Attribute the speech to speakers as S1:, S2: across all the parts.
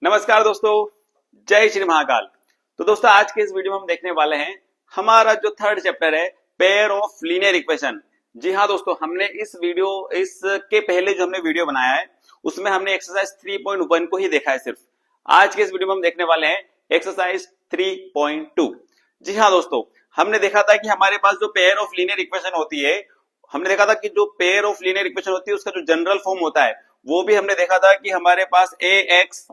S1: नमस्कार दोस्तों, जय श्री महाकाल। तो दोस्तों आज के इस वीडियो में हम देखने वाले हैं हमारा जो थर्ड चैप्टर है पेयर ऑफ लीनियर इक्वेशन। जी हाँ दोस्तों, हमने इसके पहले जो हमने वीडियो बनाया है उसमें हमने एक्सरसाइज 3.1 को ही देखा है सिर्फ। आज के इस वीडियो में हम देखने वाले हैं एक्सरसाइज 3.2। जी हाँ दोस्तों, हमने देखा था कि हमारे पास जो पेयर ऑफ लीनियर इक्वेशन होती है, हमने देखा था कि जो पेयर ऑफ लीनियर इक्वेशन होती है उसका जो जनरल फॉर्म होता है वो भी हमने देखा था कि हमारे पास ax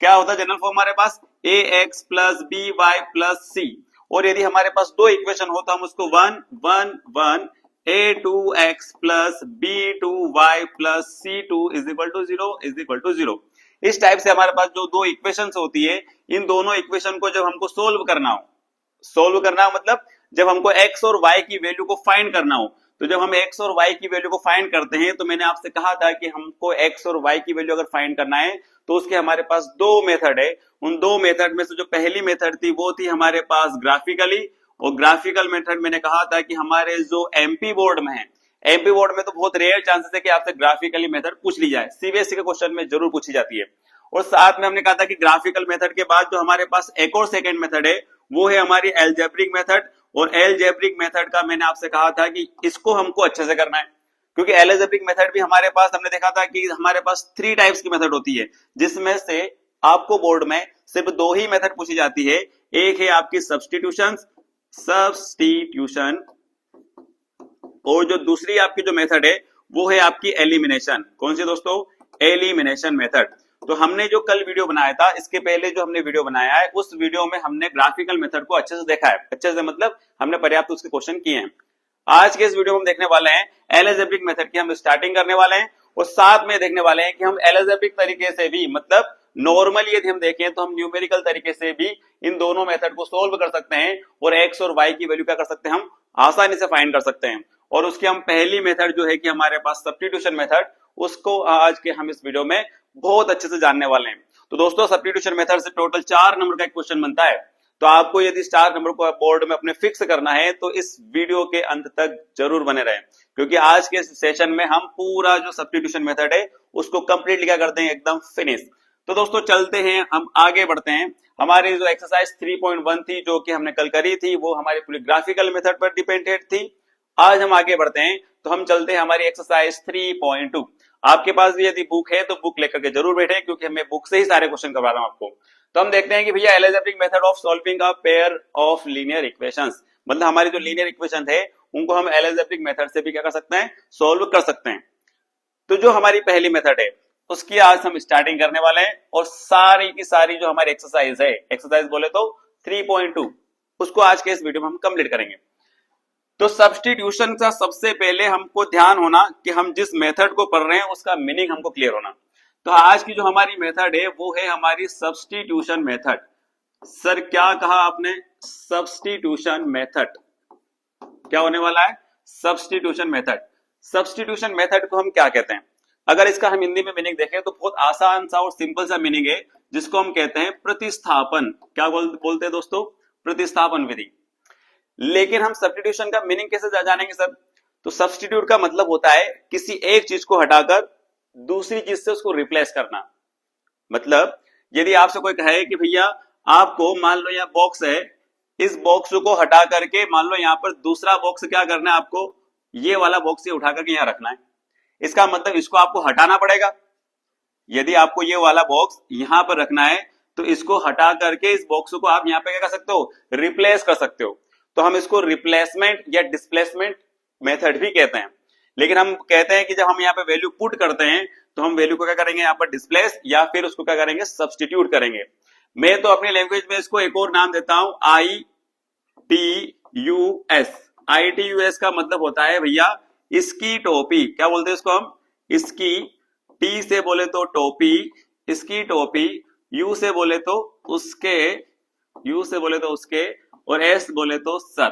S1: क्या होता है जनरल फॉर्म हमारे पास ax plus B Y plus C. और यदि हमारे पास दो इक्वेशन हो तो हम उसको 1 1 1 a2x plus b2y plus c2 is equal to 0। इस टाइप से हमारे पास जो दो इक्वेशंस होती है, इन दोनों इक्वेशन को जब हमको सोल्व करना हो मतलब जब हमको x और y की वैल्यू को फाइंड करना हो, तो जब हम x और y की वैल्यू को फाइंड करते हैं तो मैंने आपसे कहा था कि हमको x और y की वैल्यू अगर फाइंड करना है तो उसके हमारे पास दो मेथड है। उन दो मेथड में से जो पहली मेथड थी वो थी हमारे पास ग्राफिकली, और ग्राफिकल मेथड मैंने कहा था कि हमारे जो एमपी बोर्ड में है, एमपी बोर्ड में तो बहुत रेयर चांसेस है कि आपसे ग्राफिकली मेथड पूछ ली जाए, सीबीएसई के क्वेश्चन में जरूर पूछी जाती है। और साथ में हमने कहा था कि ग्राफिकल मेथड के बाद जो हमारे पास एक और सेकेंड मेथड है वो है हमारी एल्जेब्रिक मेथड। और एल्जेब्रिक मेथड का मैंने आपसे कहा था कि इसको हमको अच्छे से करना है, क्योंकि एल्जेब्रिक मेथड भी हमारे पास हमने देखा था कि हमारे पास 3 टाइप्स की मेथड होती है, जिसमें से आपको बोर्ड में सिर्फ 2 ही मेथड पूछी जाती है। एक है आपकी सब्स्टिट्यूशन, और जो दूसरी आपकी जो मेथड है वो है आपकी एलिमिनेशन। कौन सी दोस्तों? Elimination method. तो हमने जो कल वीडियो बनाया था, इसके पहले जो हमने वीडियो बनाया है उस वीडियो में हमने ग्राफिकल मेथड को अच्छे से देखा है, अच्छे से मतलब हमने पर्याप्त उसके क्वेश्चन किए हैं। आज के इस वीडियो में हम देखने वाले हैं एलजेब्रिक मेथड की हम स्टार्टिंग करने वाले हैं, और साथ में देखने वाले हैं कि हम एलजेब्रिक तरीके से भी मतलब नॉर्मली यदि हम देखें तो हम न्यूमेरिकल तरीके से भी इन दोनों मेथड को सोल्व कर सकते हैं और x और y की वैल्यू क्या कर सकते हैं, हम आसानी से फाइंड कर सकते हैं। और उसकी हम पहली मेथड जो है कि हमारे पास सब्स्टिट्यूशन मेथड, उसको आज के हम इस वीडियो में बहुत अच्छे से जानने वाले हैं। तो दोस्तों सब्स्टिट्यूशन मेथड से टोटल 4 नंबर का एक क्वेश्चन बनता है, तो आपको यदि 4 नंबर को बोर्ड में अपने फिक्स करना है तो इस वीडियो के अंत तक जरूर बने रहें, क्योंकि आज के सेशन में हम पूरा जो सब्स्टिट्यूशन मेथड है उसको कंप्लीटली क्या करते हैं, एकदम फिनिश। तो दोस्तों चलते हैं, हम आगे बढ़ते हैं। हमारी जो एक्सरसाइज 3.1 थी जो कि हमने कल करी थी वो हमारी पूरी ग्राफिकल मेथड पर डिपेंडेंट थी। आज हम आगे बढ़ते हैं, तो हम चलते हैं हमारी एक्सरसाइज 3.2। आपके पास भी यदि बुक है तो बुक लेकर के जरूर बैठे, क्योंकि मैं बुक से ही सारे क्वेश्चन करवा रहा हूं आपको। तो हम देखते हैं कि भैया algebraic method of solving a pair of linear equations, मतलब हमारी जो लीनियर इक्वेशन है उनको हम एल्जेब्रिक मेथड से भी क्या कर सकते हैं, सोल्व कर सकते हैं। तो जो हमारी पहली मेथड है उसकी आज हम स्टार्टिंग करने वाले हैं, और सारी की सारी जो हमारी एक्सरसाइज है, एक्सरसाइज बोले तो 3.2, उसको आज के इस वीडियो में हम कंप्लीट करेंगे। तो सब्स्टिट्यूशन का सबसे पहले हमको ध्यान होना कि हम जिस मेथड को पढ़ रहे हैं उसका मीनिंग हमको क्लियर होना। तो आज की जो हमारी मेथड है वो है हमारी सब्स्टिट्यूशन मेथड। सर क्या कहा आपने? Substitution method. क्या होने वाला है? Substitution method. सब्स्टिट्यूशन मेथड को हम क्या कहते हैं? अगर इसका हम हिंदी में मीनिंग देखें तो बहुत आसान सा और सिंपल सा मीनिंग है, जिसको हम कहते हैं प्रतिस्थापन। क्या बोलते हैं दोस्तों? प्रतिस्थापन विधि। लेकिन हम सब्स्टिट्यूशन का मीनिंग कैसे जानेंगे सर? तो सब्स्टिट्यूट का मतलब होता है किसी एक चीज को हटाकर दूसरी चीज से उसको रिप्लेस करना। मतलब यदि आपसे कोई कहे कि भैया आपको मान लो यहाँ बॉक्स है, इस बॉक्स को हटा करके मान लो यहाँ पर दूसरा बॉक्स क्या करना है, आपको ये वाला बॉक्स ही उठा करके यहाँ रखना है, इसका मतलब इसको आपको हटाना पड़ेगा। यदि आपको ये वाला बॉक्स यहां पर रखना है तो इसको हटा करके इस बॉक्स को आप यहाँ पे क्या कर सकते हो, रिप्लेस कर सकते हो। तो हम इसको रिप्लेसमेंट या डिस्प्लेसमेंट मेथड भी कहते हैं। लेकिन हम कहते हैं कि जब हम यहाँ पे वैल्यू पुट करते हैं तो हम वैल्यू को क्या करेंगे, यहाँ पर डिस्प्लेस या फिर उसको क्या करेंगे, सब्स्टिट्यूट करेंगे। मैं तो अपनी लैंग्वेज में इसको एक और नाम देता हूं, ITUS। ITUS का मतलब होता है भैया इसकी टोपी। क्या बोलते हैं इसको हम? इसकी। T से बोले तो टोपी, इसकी टोपी। U से बोले तो उसके, और S बोले तो सर।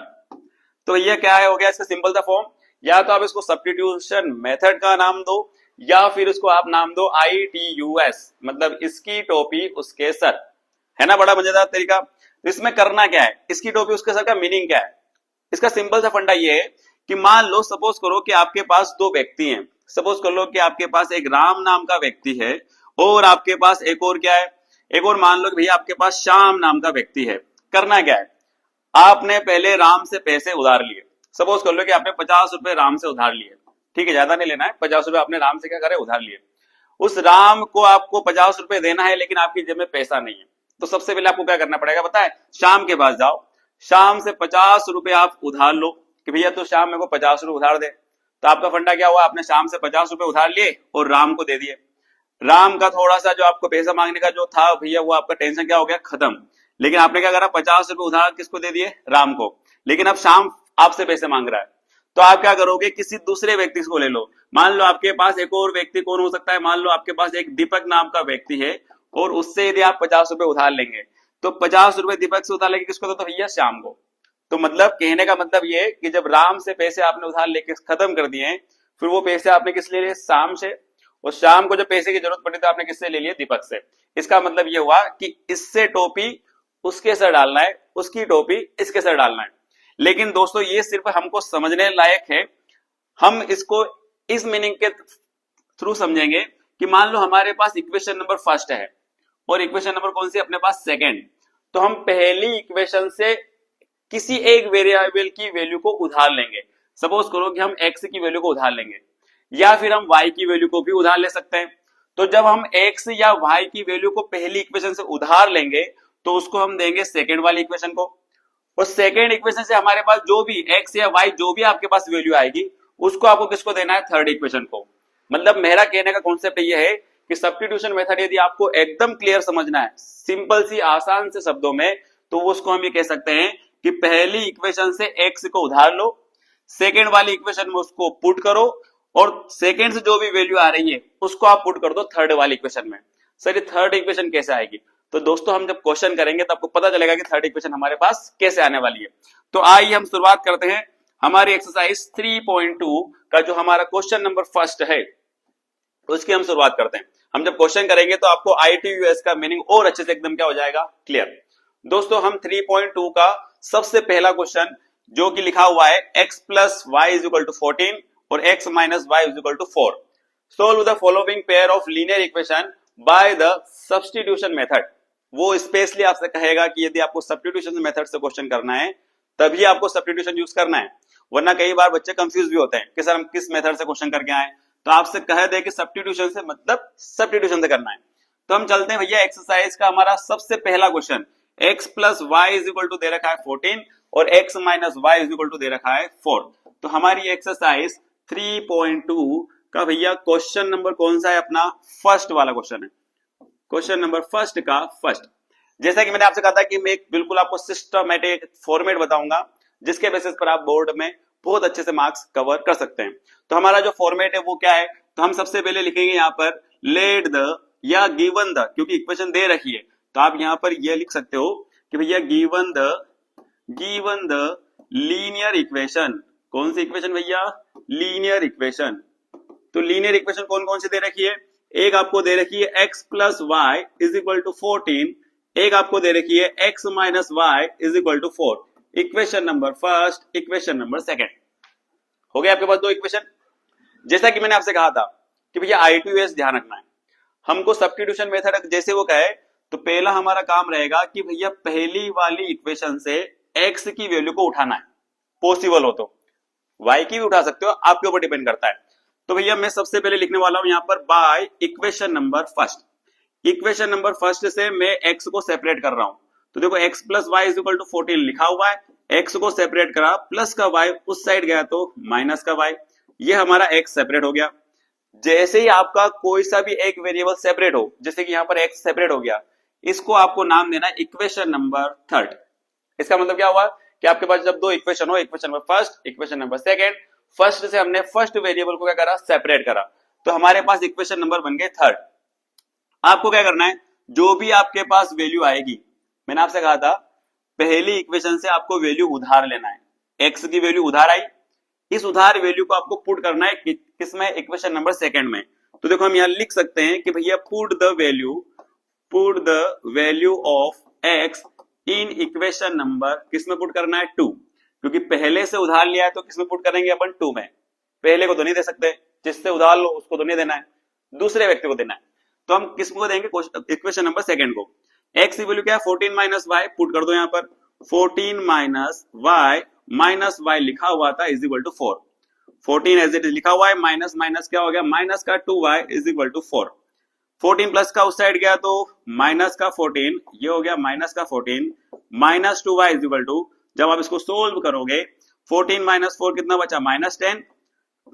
S1: तो ये क्या है, हो गया इसका सिंपल सा फॉर्म। या तो आप इसको सब्स्टिट्यूशन मेथड का नाम दो या फिर इसको आप नाम दो ITUS, मतलब इसकी टोपी उसके सर। है ना, बड़ा मजेदार तरीका। तो इसमें करना क्या है, इसकी टोपी उसके सर का मीनिंग क्या है? इसका सिंपल सा फंडा ये है कि मान लो, सपोज करो कि आपके पास 2 व्यक्ति हैं। सपोज कर लो कि आपके पास एक राम नाम का व्यक्ति है और आपके पास एक और क्या है, एक और मान लो कि भैया आपके पास श्याम नाम का व्यक्ति है। करना क्या है, आपने पहले राम से पैसे उधार लिए। सपोज कर लो कि आपने 50 रुपए राम से उधार लिए, ठीक है, ज्यादा नहीं लेना है, 50 रुपए आपने राम से क्या करे, उधार लिए। उस राम को आपको 50 रुपए देना है, लेकिन आपकी जेब में पैसा नहीं है। तो सबसे पहले आपको क्या करना पड़ेगा पता है, शाम के पास जाओ, शाम से 50 रुपए आप उधार लो कि भैया तो शाम मेरे को 50 रुपए उधार दे। तो आपका फंडा क्या हुआ, आपने शाम से 50 रुपए उधार लिए और राम को दे दिए। राम का थोड़ा सा जो आपको पैसा मांगने का जो था भैया, वो आपका टेंशन क्या हो गया, खत्म। लेकिन आपने क्या करा, 50 रुपए उधार किसको दे दिए, राम को। लेकिन अब शाम आपसे पैसे मांग रहा है, तो आप क्या करोगे, किसी दूसरे व्यक्ति को ले लो। मान लो आपके पास एक और व्यक्ति कौन हो सकता है, मान लो आपके पास एक दीपक नाम का व्यक्ति है, और उससे यदि आप 50 रुपए उधार लेंगे, तो 50 रुपए दीपक से उधार लेंगे किसको, तो भैया श्याम को। तो मतलब कहने का मतलब ये कि जब राम से पैसे आपने उधार लेके खत्म कर दिए, फिर वो पैसे आपने किस ले लिए, शाम से। और शाम को जब पैसे की जरूरत पड़ी तो आपने किससे ले लिए, दीपक से। इसका मतलब ये हुआ कि इससे टोपी उसके सर डालना है, उसकी टोपी इसके सर डालना है। लेकिन दोस्तों ये सिर्फ हमको समझने लायक है, हम इसको इस मीनिंग के थ्रू समझेंगे कि मान लो हमारे पास इक्वेशन नंबर फर्स्ट है और इक्वेशन नंबर कौन सी अपने पास, सेकंड। तो हम पहली इक्वेशन से किसी एक वेरिएबल की वैल्यू को उधार लेंगे। सपोज करो कि हम x की वैल्यू को उधार लेंगे, या फिर हम y की वैल्यू को भी उधार ले सकते हैं। तो जब हम x या y की वैल्यू को पहली इक्वेशन से उधार लेंगे, तो उसको हम देंगे सेकंड वाली इक्वेशन को। और सेकंड इक्वेशन से हमारे पास जो भी x या y जो भी आपके पास वैल्यू आएगी, उसको आपको किसको देना है, थर्ड इक्वेशन को। मतलब मेरा कहने का कॉन्सेप्ट ये है कि सब्स्टिट्यूशन मेथड यदि आपको एकदम क्लियर समझना है, सिंपल सी आसान से शब्दों में, तो उसको हम ये कह सकते हैं कि पहली इक्वेशन से x को उधार लो, सेकेंड वाली इक्वेशन में उसको पुट करो, और सेकेंड से जो भी वैल्यू आ रही है उसको आप पुट कर दो थर्ड वाली इक्वेशन में। सर ये थर्ड इक्वेशन कैसे आएगी, तो दोस्तों हम जब क्वेश्चन करेंगे तो आपको पता चलेगा कि थर्ड इक्वेशन हमारे पास कैसे आने वाली है। तो आइए हम शुरुआत करते हैं हमारी एक्सरसाइज 3.2 का जो हमारा क्वेश्चन नंबर फर्स्ट है, उसकी हम शुरुआत करते हैं। हम जब क्वेश्चन करेंगे तो आपको ITUS का मीनिंग और अच्छे से एकदम क्या हो जाएगा, क्लियर। दोस्तों हम 3.2 का सबसे पहला क्वेश्चन जो कि लिखा हुआ है x plus Y is equal to 14 और x minus Y is equal to 4, solve the following pair of linear equation by the substitution method. वो स्पेशली आपसे कहेगा कि यदि आपको सब्स्टिट्यूशन मेथड से क्वेश्चन करना है तभी आपको सब्स्टिट्यूशन यूज करना है, वरना कई बार बच्चे कंफ्यूज भी होते हैं कि सर हम किस मेथड से क्वेश्चन करके आए। तो आपसे कह दे कि सब्स्टिट्यूशन से मतलब सब्स्टिट्यूशन से करना है। तो हम चलते हैं भैया एक्सरसाइज का हमारा सबसे पहला question, x plus Y is equal to दे रखा है 14 और x minus Y is equal to दे रखा है 4। तो हमारी एक्सरसाइज 3.2 का भैया क्वेश्चन नंबर कौन सा है, अपना फर्स्ट वाला क्वेश्चन है, क्वेश्चन नंबर फर्स्ट का फर्स्ट। जैसा कि मैंने आपसे कहा था कि मैं बिल्कुल आपको सिस्टमैटिक फॉर्मेट बताऊंगा जिसके बेसिस पर आप बोर्ड में बहुत अच्छे से मार्क्स कवर कर सकते हैं। तो हमारा जो फॉर्मेट है वो क्या है, तो हम सबसे पहले लिखेंगे यहाँ पर लेट द या गिवन द, क्योंकि इक्वेशन दे रखी है तो आप यहाँ पर ये लिख सकते हो कि भैया गिवन द लीनियर इक्वेशन। कौन सी इक्वेशन भैया, लीनियर इक्वेशन। तो लीनियर इक्वेशन कौन कौन सी दे रखी है, एक आपको दे रखी है x plus Y is equal to 14, एक आपको दे रखी है x minus Y is equal to 4। Equation number first, equation number second, हो गया आपके पास दो इक्वेशन। जैसा कि मैंने आपसे कहा था कि भैया ITUS ध्यान रखना है, हमको सब्स्टिट्यूशन मेथड जैसे वो कहे तो पहला हमारा काम रहेगा कि भैया पहली वाली इक्वेशन से x की वैल्यू को उठाना है, पॉसिबल हो तो y की भी उठा सकते हो, आपके ऊपर डिपेंड करता है। तो भैया मैं सबसे पहले लिखने वाला हूं यहाँ पर bye equation number first. Equation number first से मैं x को सेपरेट कर रहा हूं, तो देखो x plus Y is equal to 14 लिखा हुआ है, x को सेपरेट करा, प्लस का y उस साइड गया तो माइनस का y, ये हमारा x सेपरेट हो गया। जैसे ही आपका कोई सा भी एक वेरिएबल सेपरेट हो, जैसे कि यहाँ पर x सेपरेट हो गया, इसको आपको नाम देना है इक्वेशन नंबर थर्ड। इसका मतलब क्या हुआ कि आपके पास जब दो इक्वेशन हो, equation number first, equation number second, first से हमने फर्स्ट वेरिएबल को क्या करा, सेपरेट करा, तो हमारे पास इक्वेशन नंबर बन गए थर्ड। आपको क्या करना है, जो भी आपके पास वैल्यू आएगी, मैंने आपसे कहा था पहली इक्वेशन से आपको वैल्यू उधार लेना है, x की वैल्यू उधार आई, इस उधार वैल्यू को आपको पुट करना है किसमें, इक्वेशन नंबर सेकंड में। तो देखो हम यहां लिख सकते हैं कि भैया put the value of x in equation number, किसमें पुट करना है, 2, क्योंकि पहले से उधार लिया है तो किसमें पुट करेंगे अपन, 2 में। पहले को तो नहीं दे सकते, जिससे उधार लो उसको तो नहीं देना है, दूसरे व्यक्ति को देना है। तो हम किसको देंगे इक्वेशन नंबर सेकंड को। x की वैल्यू क्या है 14 माइनस वाई, पुट कर दो यहाँ पर 14 माइनस वाई लिखा हुआ था is equal to 4। 14 as it is लिखा हुआ है, माइनस माइनस क्या हो गया माइनस का 2y is equal to 4। 14 plus का उस साइड गया तो माइनस का 14, ये हो गया माइनस का 14 minus 2y is equal to, जब आप इसको सोल्व करोगे 14 माइनस 4 कितना बचा माइनस 10,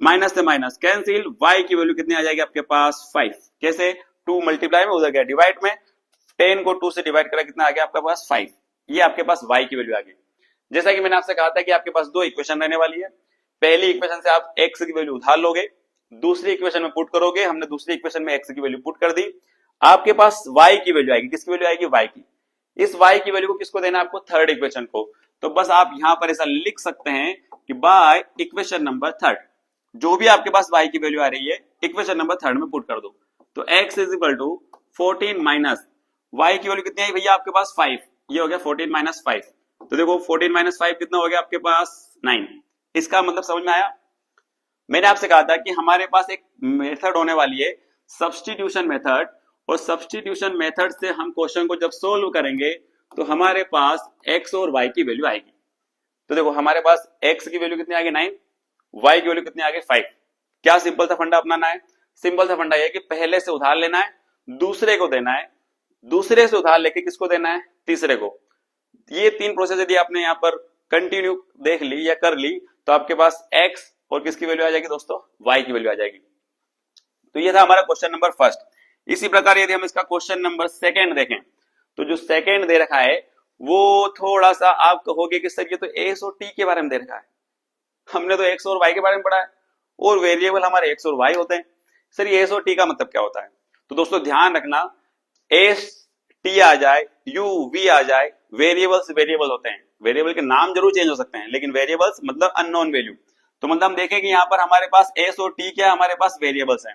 S1: माइनस से माइनस कैंसिल, y की वैल्यू कितनी आ जाएगी आपके पास 5। कैसे 2 मल्टीप्लाई में उधर गया डिवाइड में, 10 को 2 से डिवाइड करा कितना आ गया आपके पास 5। ये आपके पास y की वैल्यू आ गई। जैसा कि मैंने आपसे कहा था कि आपके पास दो इक्वेशन रहने वाली है। पहली इक्वेशन से आप x की वैल्यू उधार लोगे, दूसरी इक्वेशन में पुट करोगे, हमने दूसरी इक्वेशन में x की वैल्यू पुट कर दी, आपके पास y की वैल्यू आएगी। किसकी वैल्यू आएगी y की। इस y की वैल्यू को किसको देना है आपको थर्ड इक्वेशन को। तो बस आप यहां पर ऐसा लिख सकते हैं कि बाय इक्वेशन नंबर थर्ड जो भी आपके पास y की वैल्यू आ रही है इक्वेशन नंबर थर्ड में पुट कर दो। तो x is equal to 14 minus y की वैल्यू कितनी आई भैया आपके पास 5, ये हो गया 14 माइनस 5। तो देखो 14 माइनस 5 कितना हो गया आपके पास 9। इसका मतलब समझ में आया। मैंने आपसे कहा था कि हमारे पास एक मेथड होने वाली है सब्स्टिट्यूशन मेथड, और सब्स्टिट्यूशन मेथड से हम क्वेश्चन को जब सोल्व करेंगे तो हमारे पास x और y की वैल्यू आएगी। तो देखो हमारे पास x की वैल्यू कितनी आ गई 9, y की वैल्यू कितनी आ गई 5। क्या सिंपल सा फंडा अपनाना है, सिंपल सा फंडा ये कि पहले से उधार लेना है, दूसरे को देना है, दूसरे से उधार लेके किसको देना है तीसरे को। ये तीन प्रोसेस यदि आपने यहाँ पर कंटिन्यू देख ली या कर ली तो आपके पास x और किसकी वैल्यू आ जाएगी दोस्तों y की वैल्यू आ जाएगी। तो ये था हमारा क्वेश्चन नंबर फर्स्ट। इसी प्रकार यदि हम इसका क्वेश्चन नंबर सेकंड देखें तो जो सेकंड दे रखा है वो थोड़ा सा आप कहोगे कि सर ये तो x और t के बारे में दे रखा है, हमने तो x और y के बारे में पढ़ा है और वेरिएबल हमारे x और y होते हैं, सर ये s और t का मतलब क्या होता है। तो दोस्तों ध्यान रखना s t आ जाए u v आ जाए, वेरिएबल्स वेरिएबल होते हैं, वेरिएबल के नाम जरूर चेंज हो सकते हैं लेकिन वेरिएबल्स मतलब अननोन वैल्यू। तो मतलब हम देखें कि यहाँ पर हमारे पास s और t क्या हमारे पास वेरिएबल्स हैं।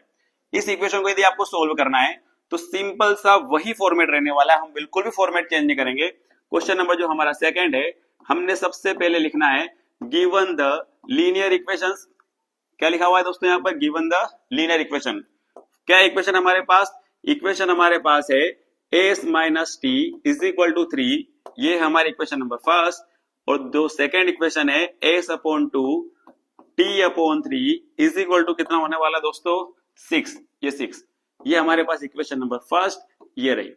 S1: इस इक्वेशन को यदि आपको सोल्व करना है तो सिंपल सा वही फॉर्मेट रहने वाला है, हम बिल्कुल भी फॉर्मेट चेंज नहीं करेंगे। क्वेश्चन नंबर जो हमारा सेकंड है हमने सबसे पहले लिखना है गिवन द लीनियर इक्वेशंस। क्या लिखा हुआ है दोस्तों यहाँ पर गिवन द लीनियर इक्वेशन। क्या इक्वेशन हमारे पास, इक्वेशन हमारे पास है s minus t is equal to 3, ये हमारी इक्वेशन नंबर फर्स्ट। और दो सेकेंड इक्वेशन है s upon 2 t upon 3 is equal to कितना होने वाला दोस्तों 6, ये 6। ये हमारे पास इक्वेशन नंबर फर्स्ट ये रही।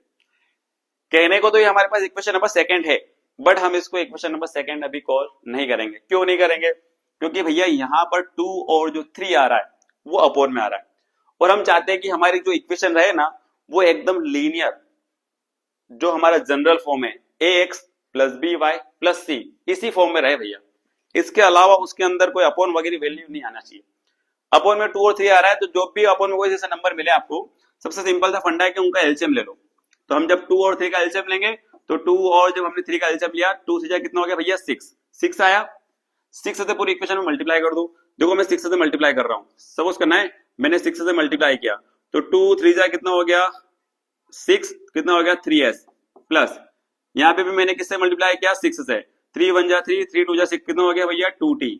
S1: कहने को तो ये हमारे पास इक्वेशन नंबर सेकंड है बट हम इसको इक्वेशन नंबर सेकंड अभी कॉल नहीं करेंगे। क्यों नहीं करेंगे, क्योंकि भैया यहाँ पर 2 और जो 3 आ रहा है वो अपॉन में आ रहा है और हम चाहते हैं कि हमारी जो इक्वेशन रहे ना वो एकदम लीनियर, जो हमारा जनरल फॉर्म है ax plus B Y plus C, इसी फॉर्म में रहे भैया। इसके अलावा उसके अंदर कोई अपॉन वगैरह वैल्यू नहीं आना चाहिए। अपॉन में 2 और 3 आ रहा है तो जो भी अपॉन में कोई जैसे नंबर मिले आपको, सबसे सिंपल सा फंडा है कि उनका एलसीएम ले लो। तो हम जब 2 और 3 का एलसीएम लेंगे तो 2 और जब हमने 3 का एलसीएम लिया 2 से कितना हो गया भैया 6 आया। 6 से पूरी इक्वेशन में मल्टीप्लाई कर दो। देखो मैं 6 से मल्टीप्लाई कर रहा हूँ, सपोज करना है मैंने 6 से मल्टीप्लाई किया तो 2 3 जा कितना हो गया 6, कितना हो गया 3s प्लस यहाँ पे भी मैंने किससे मल्टीप्लाई किया 6 से, 3 1 जा 3, 3 2 जा 6, कितना हो गया भैया 2t।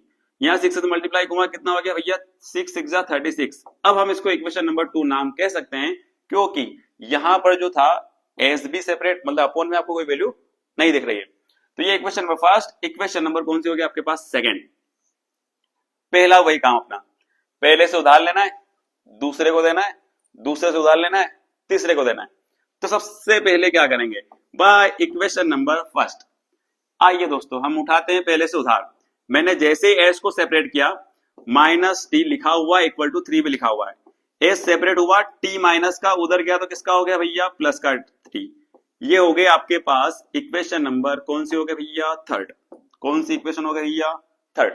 S1: यहाँ 6 से मल्टीप्लाई करूंगा कितना हो गया भैया 6 6 जा 36। अब हम इसको इक्वेशन नंबर 2 नाम कह सकते हैं क्योंकि यहाँ पर जो था एस बी सेपरेट मतलब अपॉन में आपको कोई वैल्यू नहीं दिख रही है। तो ये equation number first. Equation number कौन सी हो गया आपके पास सेकंड। पहला वही काम अपना, पहले से उधार लेना है, दूसरे को देना है, दूसरे से उधार लेना है, तीसरे को देना है। तो सबसे पहले क्या करेंगे बाय इक्वेशन नंबर फर्स्ट। आइए दोस्तों हम उठाते हैं पहले से उधार। मैंने जैसे एस को सेपरेट किया माइनस टी लिखा हुआ इक्वल टू 3 भी लिखा हुआ है, एस सेपरेट हुआ टी माइनस का उधर गया तो किसका हो गया भैया प्लस का 3। ये हो गए आपके पास इक्वेशन नंबर कौन सी हो गई भैया थर्ड। कौन सी इक्वेशन हो गई भैया थर्ड।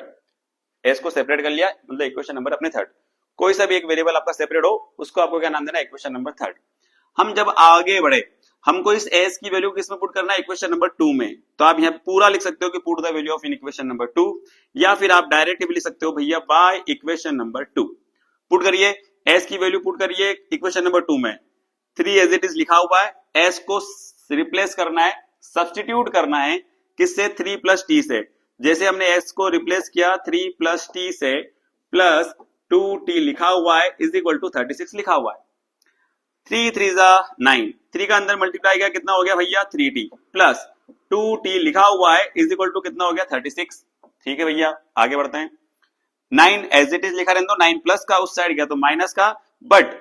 S1: एस को सेपरेट कर लिया मतलब इक्वेशन नंबर अपने थर्ड। कोई सा भी एक वेरिएबल आपका सेपरेट हो उसको आपको क्या नाम देना इक्वेशन नंबर थर्ड। हम जब आगे बढ़े हमको इस s की वैल्यू किसमें पुट करना है इक्वेशन नंबर 2 में। तो आप यहाँ पूरा लिख सकते हो कि put the value of in equation number 2, या फिर आप डायरेक्ट भी लिख सकते हो भैया बाय इक्वेशन नंबर 2। पुट करिए s की वैल्यू पुट करिए इक्वेशन नंबर 2 में। 3 एज इट इज लिखा हुआ है, s को रिप्लेस करना है, सब्स्टिट्यूट करना है किससे 3 प्लस t से। जैसे हमने s को रिप्लेस किया 3 प्लस t से प्लस 2t लिखा हुआ है इज इक्वल टू 36 लिखा हुआ है। 3 3 जा 9, 3 का अंदर मल्टीप्लाई किया कितना हो गया भैया 3t प्लस 2t लिखा हुआ है इज इक्वल टू कितना हो गया 36। ठीक है भैया आगे बढ़ते हैं। 9 एज इट इज लिखा रहने दो, 9 प्लस का उस साइड गया तो माइनस का, बट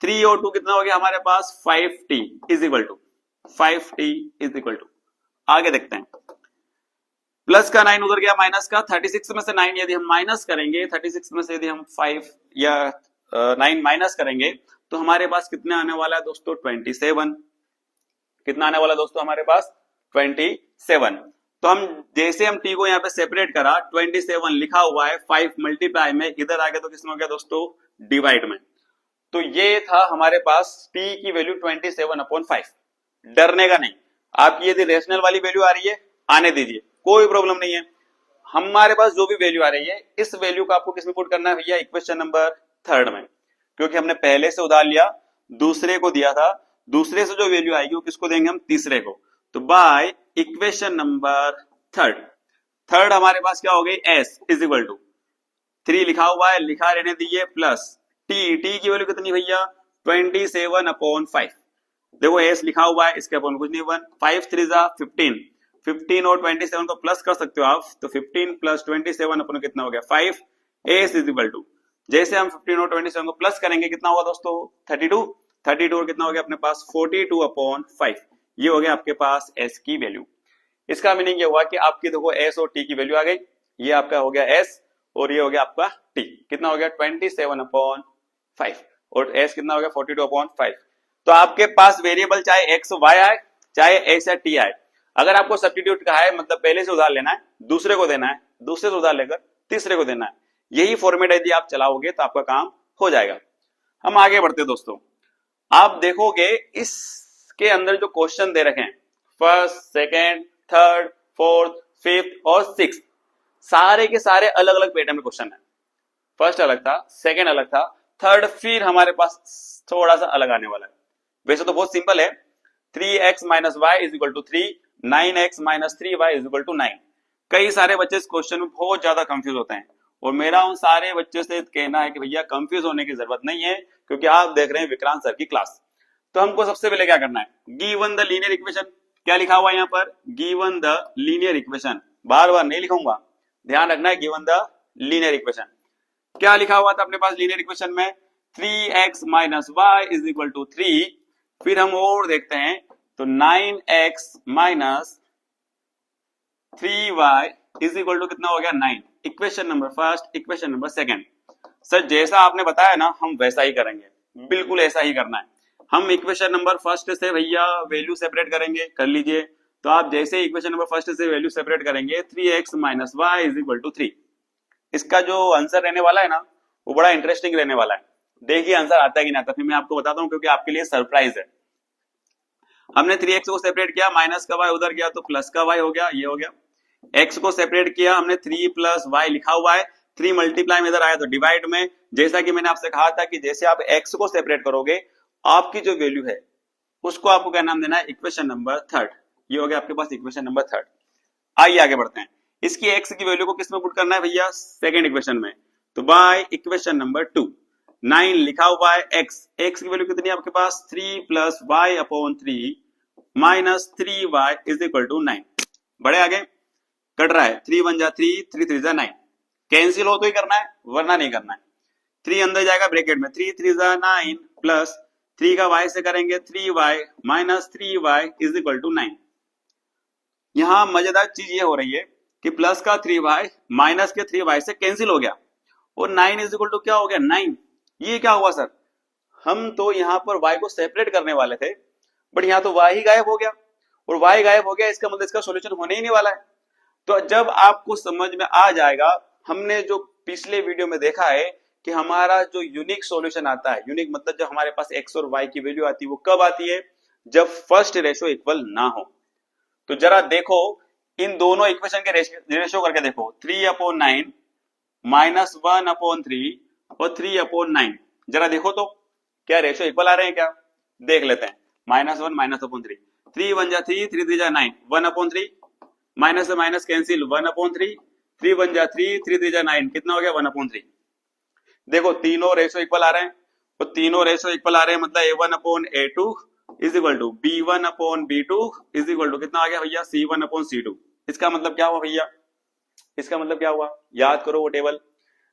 S1: 3 और 2 कितना हो गया हमारे पास 5t is equal to 5t is equal to, आगे देखते हैं। प्लस का 9 उधर गया माइनस का, 36 में से 9 यदि हम माइनस करेंगे, 36 में से यदि हम 5 या 9 माइनस करेंगे तो हमारे पास कितना आने वाला है दोस्तों 27। कितना आने वाला दोस्तों हमारे पास 27। तो हम जैसे हम t को यहाँ पे सेपरेट करा 27 लिखा हुआ है 5 मल्टीप्लाई में, इधर आ गया तो किसमें हो गया दोस्तों डिवाइड में। तो ये था हमारे पास t की वैल्यू 27/5। डरने का नहीं, आपकी यदि रेशनल वाली वैल्यू आ रही है आने दीजिए, कोई प्रॉब्लम नहीं है। हमारे पास जो भी वैल्यू आ रही है इस वैल्यू को आपको किसमें पुट करना है भैया इक्वेशन नंबर 3 में, क्योंकि हमने पहले से उधार लिया, दूसरे को दिया था, दूसरे से जो वैल्यू आएगी वो किसको देंगे हम तीसरे को। तो बाय इक्वेशन नंबर 3 हमारे पास क्या हो गई s इज इक्वल टू 3 लिखा हुआ है, लिखा रहने दीजिए, प्लस t की वैल्यू कितनी भैया 27/5। देखो s लिखा हुआ है इसके अपॉन कुछ नहीं 1, 5 3 जा 15, 15 और 27 को प्लस कर सकते हो आप, तो 15 प्लस 27 अपन कितना हो गया 5। s इज इक्वल टू जैसे हम 15 और 27 को प्लस करेंगे कितना होगा दोस्तों 32 और कितना हो गया अपने पास 42/5। ये हो गया आपके पास s की वैल्यू। इसका मीनिंग ये हुआ कि आपकी देखो s और t की वैल्यू आ गई, ये आपका हो गया s और ये हो गया आपका t, कितना हो गया 27/5 और s कितना हो गया 42/5। तो आपके पास वेरिएबल चाहे x y आए चाहे s या t आए, अगर आपको सब्स्टिट्यूट कहा है मतलब पहले से उधार लेना है, दूसरे को देना है, दूसरे से उधार लेकर तीसरे को देना है, यही फॉर्मेट यदि आप चलाओगे तो आपका काम हो जाएगा। हम आगे बढ़ते दोस्तों, आप देखोगे इसके अंदर जो क्वेश्चन दे रखे हैं first second third fourth fifth और सिक्स, सारे के सारे अलग अलग पैटर्न में क्वेश्चन है। फर्स्ट अलग था, सेकेंड अलग था, थर्ड फिर हमारे पास थोड़ा सा अलग आने वाला है। वैसे तो बहुत सिंपल है, 3x minus Y is equal to 3, 9x minus 3y is equal to 9। कई सारे बच्चे इस क्वेश्चन में बहुत ज्यादा कंफ्यूज होते हैं और मेरा उन सारे बच्चों से कहना है कि भैया कंफ्यूज होने की जरूरत नहीं है, क्योंकि आप देख रहे हैं विक्रांत सर की क्लास। तो हमको सबसे पहले क्या करना है, गिवन द लीनियर इक्वेशन, क्या लिखा हुआ है यहाँ पर गिवन द लीनियर इक्वेशन, बार बार नहीं लिखूंगा, ध्यान रखना है गिवन द लीनियर इक्वेशन। क्या लिखा हुआ था अपने पास लीनियर इक्वेशन में 3x minus Y is equal to 3, फिर हम और देखते हैं तो 9x minus 3y is equal to कितना हो गया 9। Equation number first, equation number second. Sir जैसा आपने बताया ना हम वैसा ही करेंगे, बिल्कुल ऐसा ही करना है। हम इक्वेशन नंबर फर्स्ट से भैया वैल्यू सेपरेट करेंगे, कर लीजिए। तो आप जैसे इक्वेशन नंबर फर्स्ट से वैल्यू सेपरेट करेंगे 3x minus Y is equal to 3, इसका जो आंसर रहने वाला है ना वो बड़ा इंटरेस्टिंग रहने वाला है। देखिए आंसर आता है कि नहीं आता, फिर मैं आपको बताता हूँ क्योंकि आपके लिए सरप्राइज है। हमने 3x को सेपरेट किया, माइनस का y उधर गया तो प्लस का y हो गया, ये हो गया। x को सेपरेट किया हमने 3 प्लस y लिखा हुआ है, 3 मल्टीप्लाई में इधर आया तो डिवाइड में। जैसा कि मैंने आपसे कहा था कि जैसे आप x को सेपरेट करोगे आपकी जो वैल्यू है उसको आपको क्या नाम देना है इक्वेशन नंबर 3। ये हो गया आपके पास इक्वेशन नंबर 3। आइए आगे बढ़ते हैं, इसकी x की वैल्यू को किसमें पुट करना है भैया सेकंड इक्वेशन में। तो बाय इक्वेशन नंबर 2 9 लिखा हुआ है x की वैल्यू कितनी है आपके पास 3 plus y upon 3 minus 3y is equal to 9। बड़े आगे कट रहा है, 3 1 जा 3, 3 3 जा 9, कैंसिल हो तो ही करना है वरना नहीं करना है। 3 अंदर जाएगा ब्रैकेट में, 3 3 जा 9 प्लस 3 का y से करेंगे 3y minus 3y is equal to 9। यहां मजेदार चीज ये हो रही है कि प्लस का 3y माइनस के 3y से कैंसिल हो गया और 9 इज इक्वल टू क्या हो गया 9। ये क्या हुआ सर, हम तो यहाँ पर y को सेपरेट करने वाले थे बट यहाँ तो y ही गायब हो गया और y गायब हो गया, इसका मतलब इसका सॉल्यूशन होने ही नहीं वाला है। तो जब आपको समझ में आ जाएगा, हमने जो पिछले वीडियो में देखा है कि हमारा जो यूनिक सॉल्यूशन आता है, यूनिक मतलब जब हमारे पास x और y की वैल्यू आती है वो कब आती है जब फर्स्ट रेशो इक्वल ना हो। तो जरा देखो इन दोनों इक्वेशन के रेशो करके देखो, 3/9 माइनस 1/3 और 3/9, जरा देखो तो क्या रेशो इक्वल आ रहे हैं क्या, देख लेते हैं। -1 -3, 3 1 जा 3, 3 3 जा 9, 1/3 माइनस से माइनस कैंसिल 1/3, 3 1 जा 3, 3 3 जा 9, कितना हो गया 1/3। देखो तीनों रेशो इक्वल आ रहे हैं तो तीनों रेशो इक्वल आ रहे हैं, मतलब A1/A2 is equal to B1/B2 is equal to कितना आ गया भैया C1/C2। इसका मतलब क्या हुआ भैया, इसका मतलब क्या हुआ, याद करो वो टेबल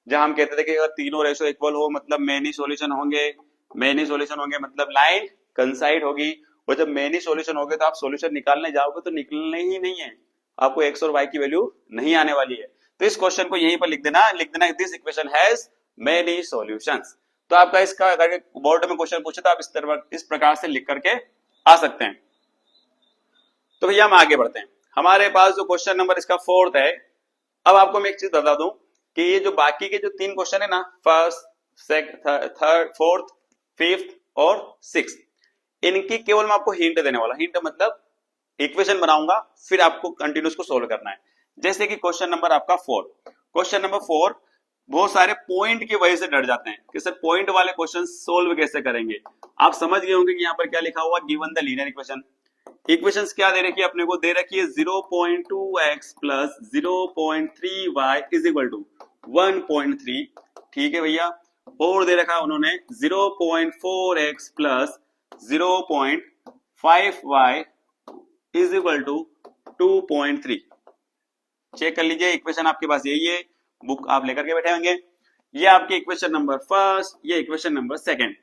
S1: जहां हम कहते थे कि अगर तीनों रेशो इक्वल हो मतलब मेनी सॉल्यूशन होंगे, मेनी सॉल्यूशन होंगे मतलब लाइन कंसाइड होगी, और जब मेनी सॉल्यूशन होंगे तो आप सॉल्यूशन निकालने जाओगे तो निकलने ही नहीं है, आपको एक्स और वाई की वैल्यू नहीं आने वाली है। तो इस क्वेश्चन को यहीं पर लिख देना this equation has many solutions. तो आपका इसका अगर बोर्ड में क्वेश्चन पूछे तो आप इस प्रकार से लिख करके आ सकते हैं। तो भैया हम आगे बढ़ते हैं, हमारे पास जो क्वेश्चन नंबर इसका 4th है। अब आपको मैं एक चीज बता दूं कि ये जो बाकी के जो 3 क्वेश्चन है ना, फर्स्ट, थर्ड, फोर्थ, फिफ्थ और 6, इनकी केवल मैं आपको हिंट देने वाला, हिंट मतलब इक्वेशन बनाऊंगा फिर आपको कंटिन्यूस को सोल्व करना है। जैसे कि क्वेश्चन नंबर आपका 4, क्वेश्चन नंबर 4 बहुत सारे पॉइंट की वजह से डर जाते हैं कि सर पॉइंट वाले क्वेश्चन सोल्व कैसे करेंगे। आप समझ गए होंगे कि यहाँ पर क्या लिखा हुआ, given the linear equation. Equations क्या दे रखी है अपने को, दे रखी है 0.2x plus 0.3y is equal to 1.3, ठीक है भैया। और दे रखा उन्होंने 0.4x plus 0.5y is equal to 2.3। Check कर लीजिए, इक्वेशन आपके पास यही है, बुक आप लेकर के बैठे होंगे। ये आपकी इक्वेशन नंबर फर्स्ट, ये इक्वेशन नंबर सेकंड।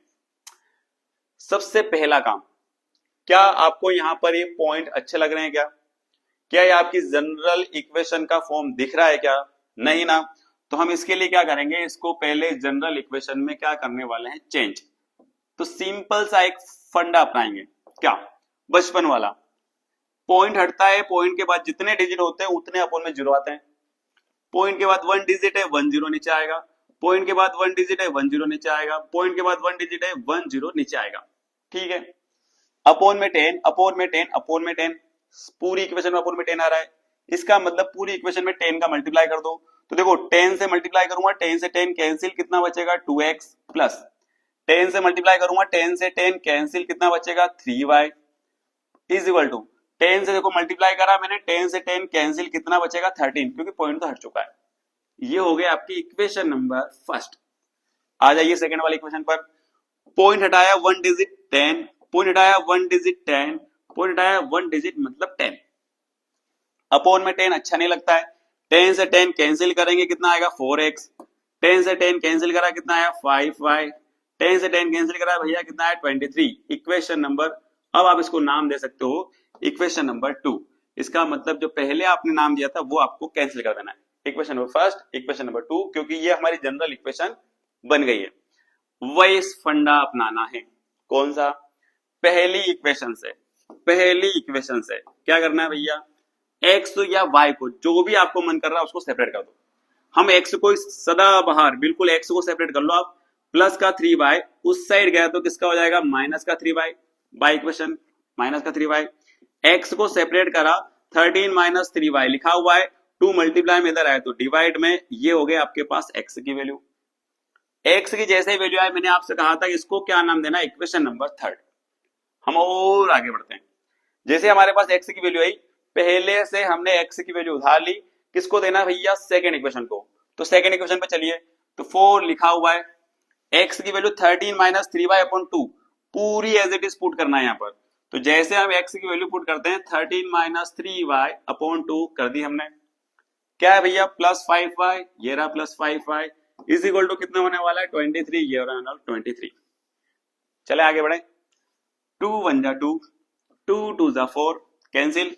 S1: सबसे पहला काम, क्या आपको यहां पर ये पॉइंट अच्छे लग रहे हैं क्या, क्या ये आपकी जनरल इक्वेशन का फॉर्म दिख रहा है क्या, नहीं ना। तो हम इसके लिए क्या करेंगे, इसको पहले जनरल इक्वेशन में क्या करने वाले हैं, चेंज। तो सिंपल सा एक फंडा अपनाएंगे, क्या, बचपन वाला, पॉइंट हटता है, पॉइंट के बाद जितने डिजिट होते हैं उतने अपोन में जीरो आते हैं। पॉइंट के बाद 1 डिजिट है 1 0 नीचे आएगा, पॉइंट के बाद 1 डिजिट है 1 0 नीचे आएगा, पॉइंट के बाद 1 डिजिट है 1 0 नीचे आएगा, ठीक है। अपोन में 10, अपोन में 10, अपोन में 10, पूरी इक्वेशन में अपोन में 10 आ रहा है। इसका मतलब पूरी इक्वेशन में 10 का मल्टीप्लाई कर दो। तो देखो 10 से मल्टीप्लाई करूंगा, 10 से 10 कैंसिल, कितना बचेगा 2x, प्लस 10 से मल्टीप्लाई करूंगा, 10 से 10 कैंसिल, कितना बचेगा 3y इज इक्वल टू 10 से देखो मल्टीप्लाई करा मैंने, 10 से 10 कैंसिल, कितना बचेगा 13, क्योंकि पॉइंट तो हट चुका है। ये हो गया आपकी इक्वेशन नंबर फर्स्ट। आ जाइए सेकंड वाली इक्वेशन पर, पॉइंट हटाया 1 डिजिट 10, पॉइंट हटाया 1 डिजिट 10, पॉइंट हटाया 1 डिजिट मतलब 10, अपॉन में 10 अच्छा नहीं लगता है। 10 से 10 कैंसिल करेंगे, कितना आएगा 4x, 10 से 10 कैंसिल करा कितना आया 5y, 10 से 10 कैंसिल करा भैया कितना आया 23, इक्वेशन नंबर, अब आप इसको नाम दे सकते हो इक्वेशन नंबर 2। इसका मतलब जो पहले आपने नाम दिया था वो आपको कैंसिल कर देना है, equation number first, equation number 2, क्योंकि ये हमारी जनरल इक्वेशन बन गई है। वही फंडा अपनाना है, कौन सा, पहली इक्वेशन से, पहली इक्वेशन से क्या करना है भैया, एक्स या वाई को जो भी आपको मन कर रहा है उसको सेपरेट कर दो। हम एक्स को सदा बाहर बिल्कुल एक्स को सेपरेट कर लो आप, प्लस का 3y उस साइड गया तो किसका हो जाएगा माइनस का 3y, बाई इक्वेशन माइनस का 3y, एक्स को सेपरेट करा 13 माइनस 3y लिखा हुआ है, 2 मल्टीप्लाई में इधर आए तो डिवाइड में, ये हो गया आपके पास एक्स की वैल्यू। एक्स की जैसे ही वैल्यू आए मैंने आपसे कहा था इसको क्या नाम देना, इक्वेशन नंबर थर्ड। हम और आगे बढ़ते हैं, जैसे हमारे पास एक्स की वैल्यू आई, पहले से हमने एक्स की वैल्यू उधार ली, किसको देना भैया सेकंड इक्वेशन को। तो सेकंड इक्वेशन पे चलिए, तो 4 लिखा हुआ है, एक्स की वैल्यू 13 माइनस 3y अपॉन 2 पूरी एज इट इज पुट करना है यहाँ पर। तो जैसे हम एक्स की वैल्यू पुट करते हैं 13 माइनस 3y अपॉन 2 कर दी हमने, क्या है भैया प्लस 5y, ये रहा plus 5y is equal to कितना होने वाला है 23, ये होने वाला 23। चले आगे बढ़े, 2 1 जा 2, 2 2 जा 4 कैंसिल,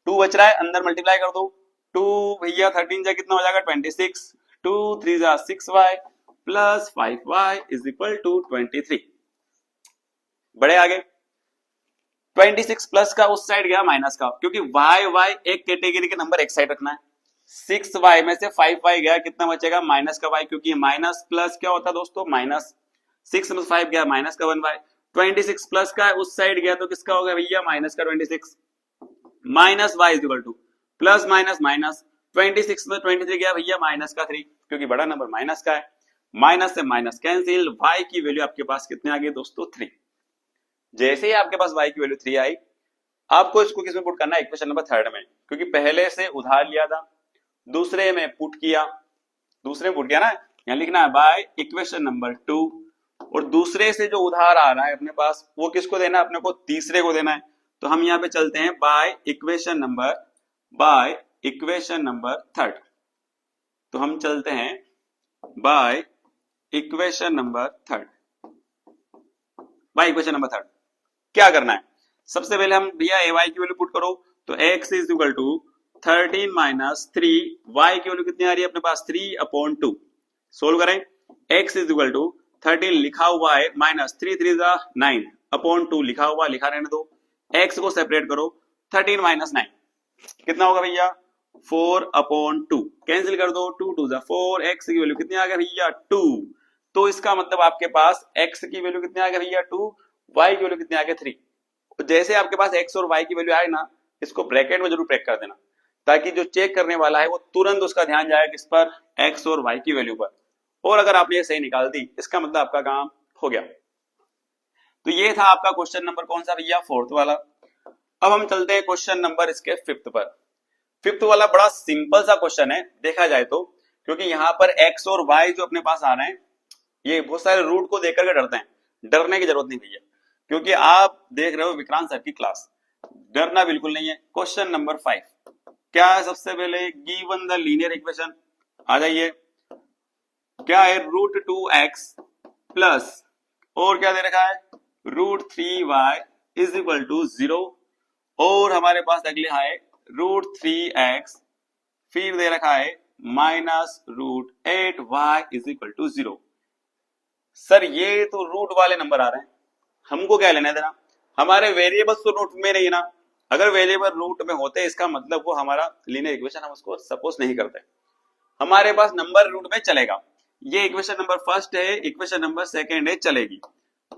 S1: 2 बच रहा है अंदर मल्टीप्लाई कर दो, 2 भैया 13 जा कितना हो जाएगा 26, 2 3 जा 6y plus 5y is equal to 23। बड़े आगे 26 प्लस का उस साइड गया माइनस का, क्योंकि y एक कैटेगरी के नंबर एक साइड रखना है। 6y में से 5y गया, कितना बचेगा माइनस का y, क्योंकि माइनस प्लस क्या होता है दोस्तों माइनस, 6 में 5 गया माइनस का 1y, 26 प्लस का उस साइड गया तो किसका होगा भैया माइनस का 26, minus y is equal two plus minus minus, 26 में 23 गया भैया माइनस का 3, क्योंकि बड़ा नंबर माइनस का है, माइनस से माइनस कैंसिल, y की वैल्यू आपके पास कितने आ गए दोस्तों 3। जैसे ही आपके पास y की वैल्यू 3 आई, आपको इसको किसमें पुट करना है इक्वेशन नंबर थर्ड में, क्योंकि पहले से उधार लिया था, दूसरे में पुट किया, दूसरे में पुट किया ना, यहाँ लिखना है बाय इक्वेशन नंबर 2, और दूसरे से जो उधार आ रहा है अपने पास वो किसको देना है, अपने को तीसरे को देना है। तो हम यहाँ पे चलते हैं बाय इक्वेशन नंबर थर्ड। तो हम चलते हैं बाय इक्वेशन नंबर थर्ड। क्या करना है, सबसे पहले हम भैया ए वाई की वैल्यू पुट करो। तो x is equal to 13 minus 3, y की वैल्यू कितनी आ रही है अपने पास 3/2। सोल्व करें, x इज इक्वल टू 13 लिखा हुआ है माइनस 3 3 9/2 लिखा हुआ, लिखा रहने दो। x को सेपरेट करो, 13 माइनस 9 कितना होगा भैया 4/2। कैंसिल कर दो, 2 2 4, x की वैल्यू कितनी आ गया भैया 2। तो इसका मतलब आपके पास x की वैल्यू कितनी आ गया भैया 2, y की वैल्यू कितनी आ गया 3। तो जैसे आपके पास x और y की वैल्यू आए ना, इसको ब्रैकेट में जरूर ब्रेक कर देना, ताकि जो चेक करने वाला है वो तुरंत उसका ध्यान जाए किस पर, x और y की वैल्यू पर। और अगर आपने ये सही निकाल दी, इसका मतलब आपका काम हो गया। तो ये था आपका क्वेश्चन नंबर कौन सा भैया, फोर्थ वाला। अब हम चलते हैं क्वेश्चन नंबर इसके फिफ्थ पर। फिफ्थ वाला बड़ा सिंपल सा क्वेश्चन है देखा जाए तो, क्योंकि यहाँ पर x और y जो अपने पास आ रहे हैं, ये बहुत सारे रूट को देख करके डरते हैं। डरने की जरूरत नहीं भैया, क्योंकि आप देख रहे हो विक्रांत सर की क्लास, डरना बिल्कुल नहीं है। क्वेश्चन नंबर 5 क्या है, सबसे पहले गिवन द लीनियर इक्वेशन, आ जाइए। क्या है, √2x प्लस और क्या दे रखा है √3y इज इक्वल टू 0, और हमारे पास अगले है √3x, फिर दे रखा है minus √8y is equal to 0। Sir ये तो रूट वाले नंबर आ रहे हैं, हमको क्या लेना देना, हमारे वेरिएबल्स तो रूट में नहीं ना। अगर वेरिएबल रूट में होते इसका मतलब वो हमारा लीनियर इक्वेशन हम उसको सपोज नहीं करते, हमारे पास नंबर रूट में चलेगा। ये इक्वेशन नंबर फर्स्ट है, इक्वेशन नंबर सेकंड है, चलेगी।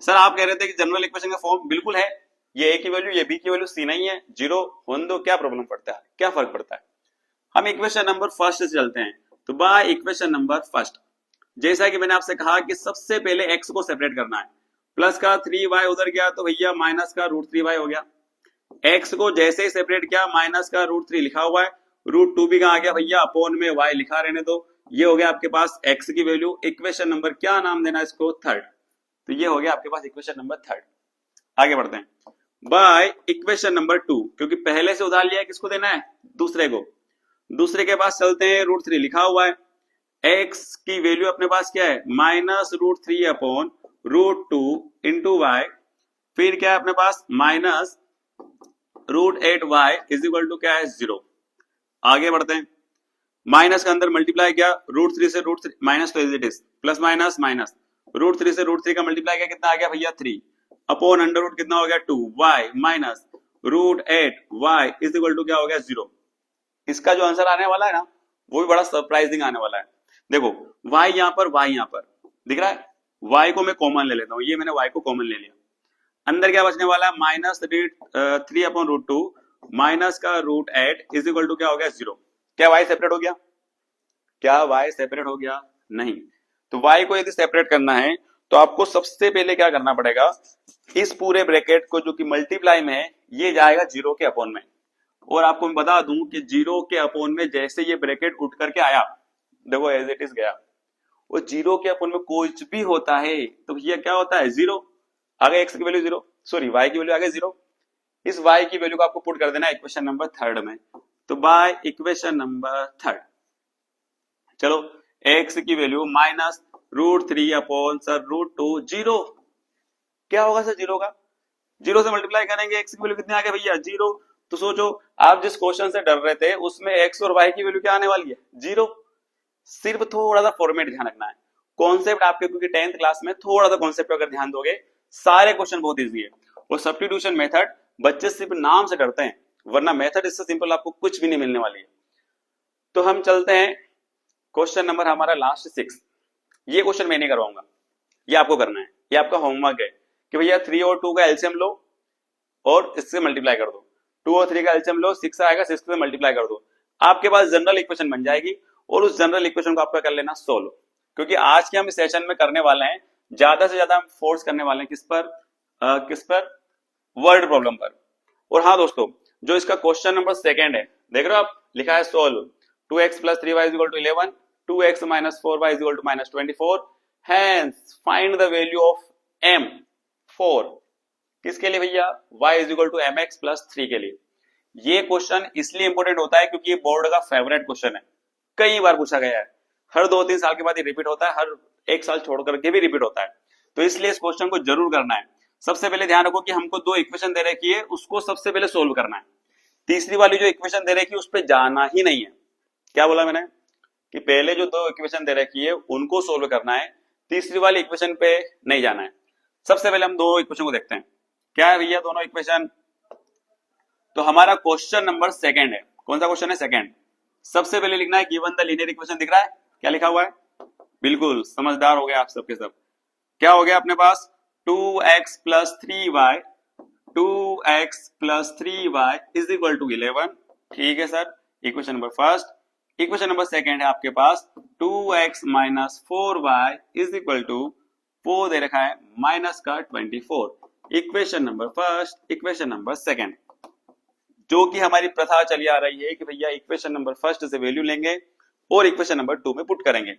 S1: सर आप कह रहे थे कि जनरल इक्वेशन का फॉर्म बिल्कुल है, ये ए की वैल्यू ये बी की वैल्यू सी नहीं है, 0 होने दो, क्या प्रॉब्लम पड़ता है, क्या फर्क पड़ता है। हम इक्वेशन नंबर फर्स्ट से चलते हैं। तो बाय इक्वेशन नंबर फर्स्ट, जैसा कि मैंने आपसे कहा कि सबसे पहले x को सेपरेट करना है, प्लस का 3y उधर गया तो भैया माइनस का √3y हो गया। x को जैसे ही सेपरेट किया माइनस का √3 लिखा हुआ है, √2 भी कहां आ गया भैया, अपोन में y लिखा रहने दो। ये हो गया आपके पास x की वैल्यू, इक्वेशन नंबर क्या नाम देना इसको, थर्ड। तो ये हो गया आपके पास इक्वेशन नंबर थर्ड। आगे बढ़ते हैं बाय इक्वेशन नंबर 2, क्योंकि पहले से उधार लिया है, किसको देना है, दूसरे को। दूसरे के पास चलते हैं, √3 लिखा हुआ है, x की वैल्यू अपने पास क्या है माइनस √3/√2 इंटू वाई, फिर क्या है अपने पास minus √8y is equal to क्या है 0। आगे बढ़ते हैं, माइनस के अंदर मल्टीप्लाई किया, √3 से √3 माइनस तो it is plus minus minus, √3 से √3 का मल्टीप्लाई किया कितना आ गया भैया 3 अपॉन अंडर रूट कितना हो गया 2y minus √8y is equal to क्या हो गया 0। इसका जो आंसर आने वाला है ना, वो भी बड़ा सरप्राइजिंग आने वाला है। देखो y यहां पर, y यहां पर दिख रहा है, y को मैं कॉमन ले लेता हूं, ये मैंने y को कॉमन ले लिया। अंदर क्या बचने वाला है माइनस 3/√2 माइनस का √8 इज इक्वल टू क्या हो गया 0। क्या y सेपरेट हो गया, क्या y सेपरेट हो गया, नहीं। तो y को यदि सेपरेट करना है तो आपको सबसे पहले क्या करना पड़ेगा, इस पूरे ब्रैकेट को जो कि मल्टीप्लाई में है ये जाएगा 0 के अपोन में। और आपको मैं बता दूं कि 0 के अपोन में जैसे ये ब्रैकेट उठ करके आया, देखो एज इट इज गया, वो 0 के अपोन में कुछ भी होता है तो ये क्या होता है 0, आगे x की वैल्यू 0, सॉरी y की वैल्यू आगे 0। इस y की वैल्यू को आपको पुट कर देना है इक्वेशन नंबर थर्ड में। तो बाय इक्वेशन नंबर थर्ड, चलो x की वैल्यू माइनस √3/√2 0, क्या होगा सर 0 का, 0 से मल्टीप्लाई करेंगे, x की वैल्यू कितनी आ गई भैया 0। तो सोचो आप जिस क्वेश्चन से डर रहे थे उसमें x और y की वैल्यू क्या आने वाली है 0। सिर्फ थोड़ा सा फॉर्मेट ध्यान रखना है, कॉन्सेप्ट आपके, क्योंकि 10th क्लास में थोड़ा सा कॉन्सेप्ट अगर ध्यान दोगे सारे क्वेश्चन बहुत इजी है। और सब्स्टिट्यूशन मेथड बच्चे सिर्फ नाम से डरते हैं, वरना मेथड इससे सिंपल आपको कुछ भी नहीं मिलने वाली है। तो हम चलते हैं क्वेश्चन नंबर हमारा लास्ट 6। ये क्वेश्चन मैं नहीं करवाऊंगा, ये आपको करना है, ये आपका होमवर्क है कि भैया 3 और 2 का एलसीएम लो और इससे मल्टीप्लाई कर दो, 2 और 3 का एलसीएम लो, 6 आएगा, 6 से मल्टीप्लाई कर दो, आपके पास जनरल इक्वेशन बन जाएगी। और उस जनरल इक्वेशन को आपका कर लेना सोल्व, क्योंकि आज के हम इस सेशन में करने वाले हैं ज्यादा से ज्यादा फोर्स करने वाले हैं किस पर, वर्ड प्रॉब्लम पर। और हाँ दोस्तों, जो इसका क्वेश्चन नंबर सेकंड है देख रहे हो आप, लिखा है solve 2x + 3y = 11, 2x - 4y = -24, hence find the value of m for किसके लिए भैया, y is equal to mx plus 3 के लिए। ये क्वेश्चन इसलिए इंपॉर्टेंट होता है क्योंकि ये बोर्ड का फेवरेट क्वेश्चन है, कई बार पूछा गया है, हर 2-3 साल के बाद ये रिपीट होता है, हर एक साल छोड़ करके भी रिपीट होता है, तो इसलिए इस क्वेश्चन को जरूर करना है। सबसे पहले ध्यान रखो कि हमको दो इक्वेशन दे रखी है, उसको सबसे पहले सोल्व करना है। तीसरी वाली जो इक्वेशन दे रखी है उस पर जाना ही नहीं है। क्या बोला मैंने कि पहले जो दो इक्वेशन दे रखी है उनको सोल्व करना है, तीसरी वाली इक्वेशन पे नहीं जाना है। सबसे पहले हम दो इक्वेशन को देखते हैं। क्या है भैया दोनों इक्वेशन, तो हमारा क्वेश्चन नंबर सेकंड है। कौन सा क्वेश्चन है, सेकंड। सबसे पहले लिखना है गिवन द लीनियर इक्वेशन, दिख रहा है क्या लिखा हुआ है, बिल्कुल समझदार हो गए आप सबके सब। क्या हो गया अपने पास 2x plus 3y 2x plus 3y is equal to 11। ठीक है sir, equation number first. Equation number second है आपके पास 2x minus 4y is equal to 4 दे रखा है माइनस का 24। Equation number first, equation number second, जो कि हमारी प्रथा चली आ रही है कि भैया इक्वेशन नंबर फर्स्ट से वैल्यू लेंगे और इक्वेशन नंबर 2 में पुट करेंगे।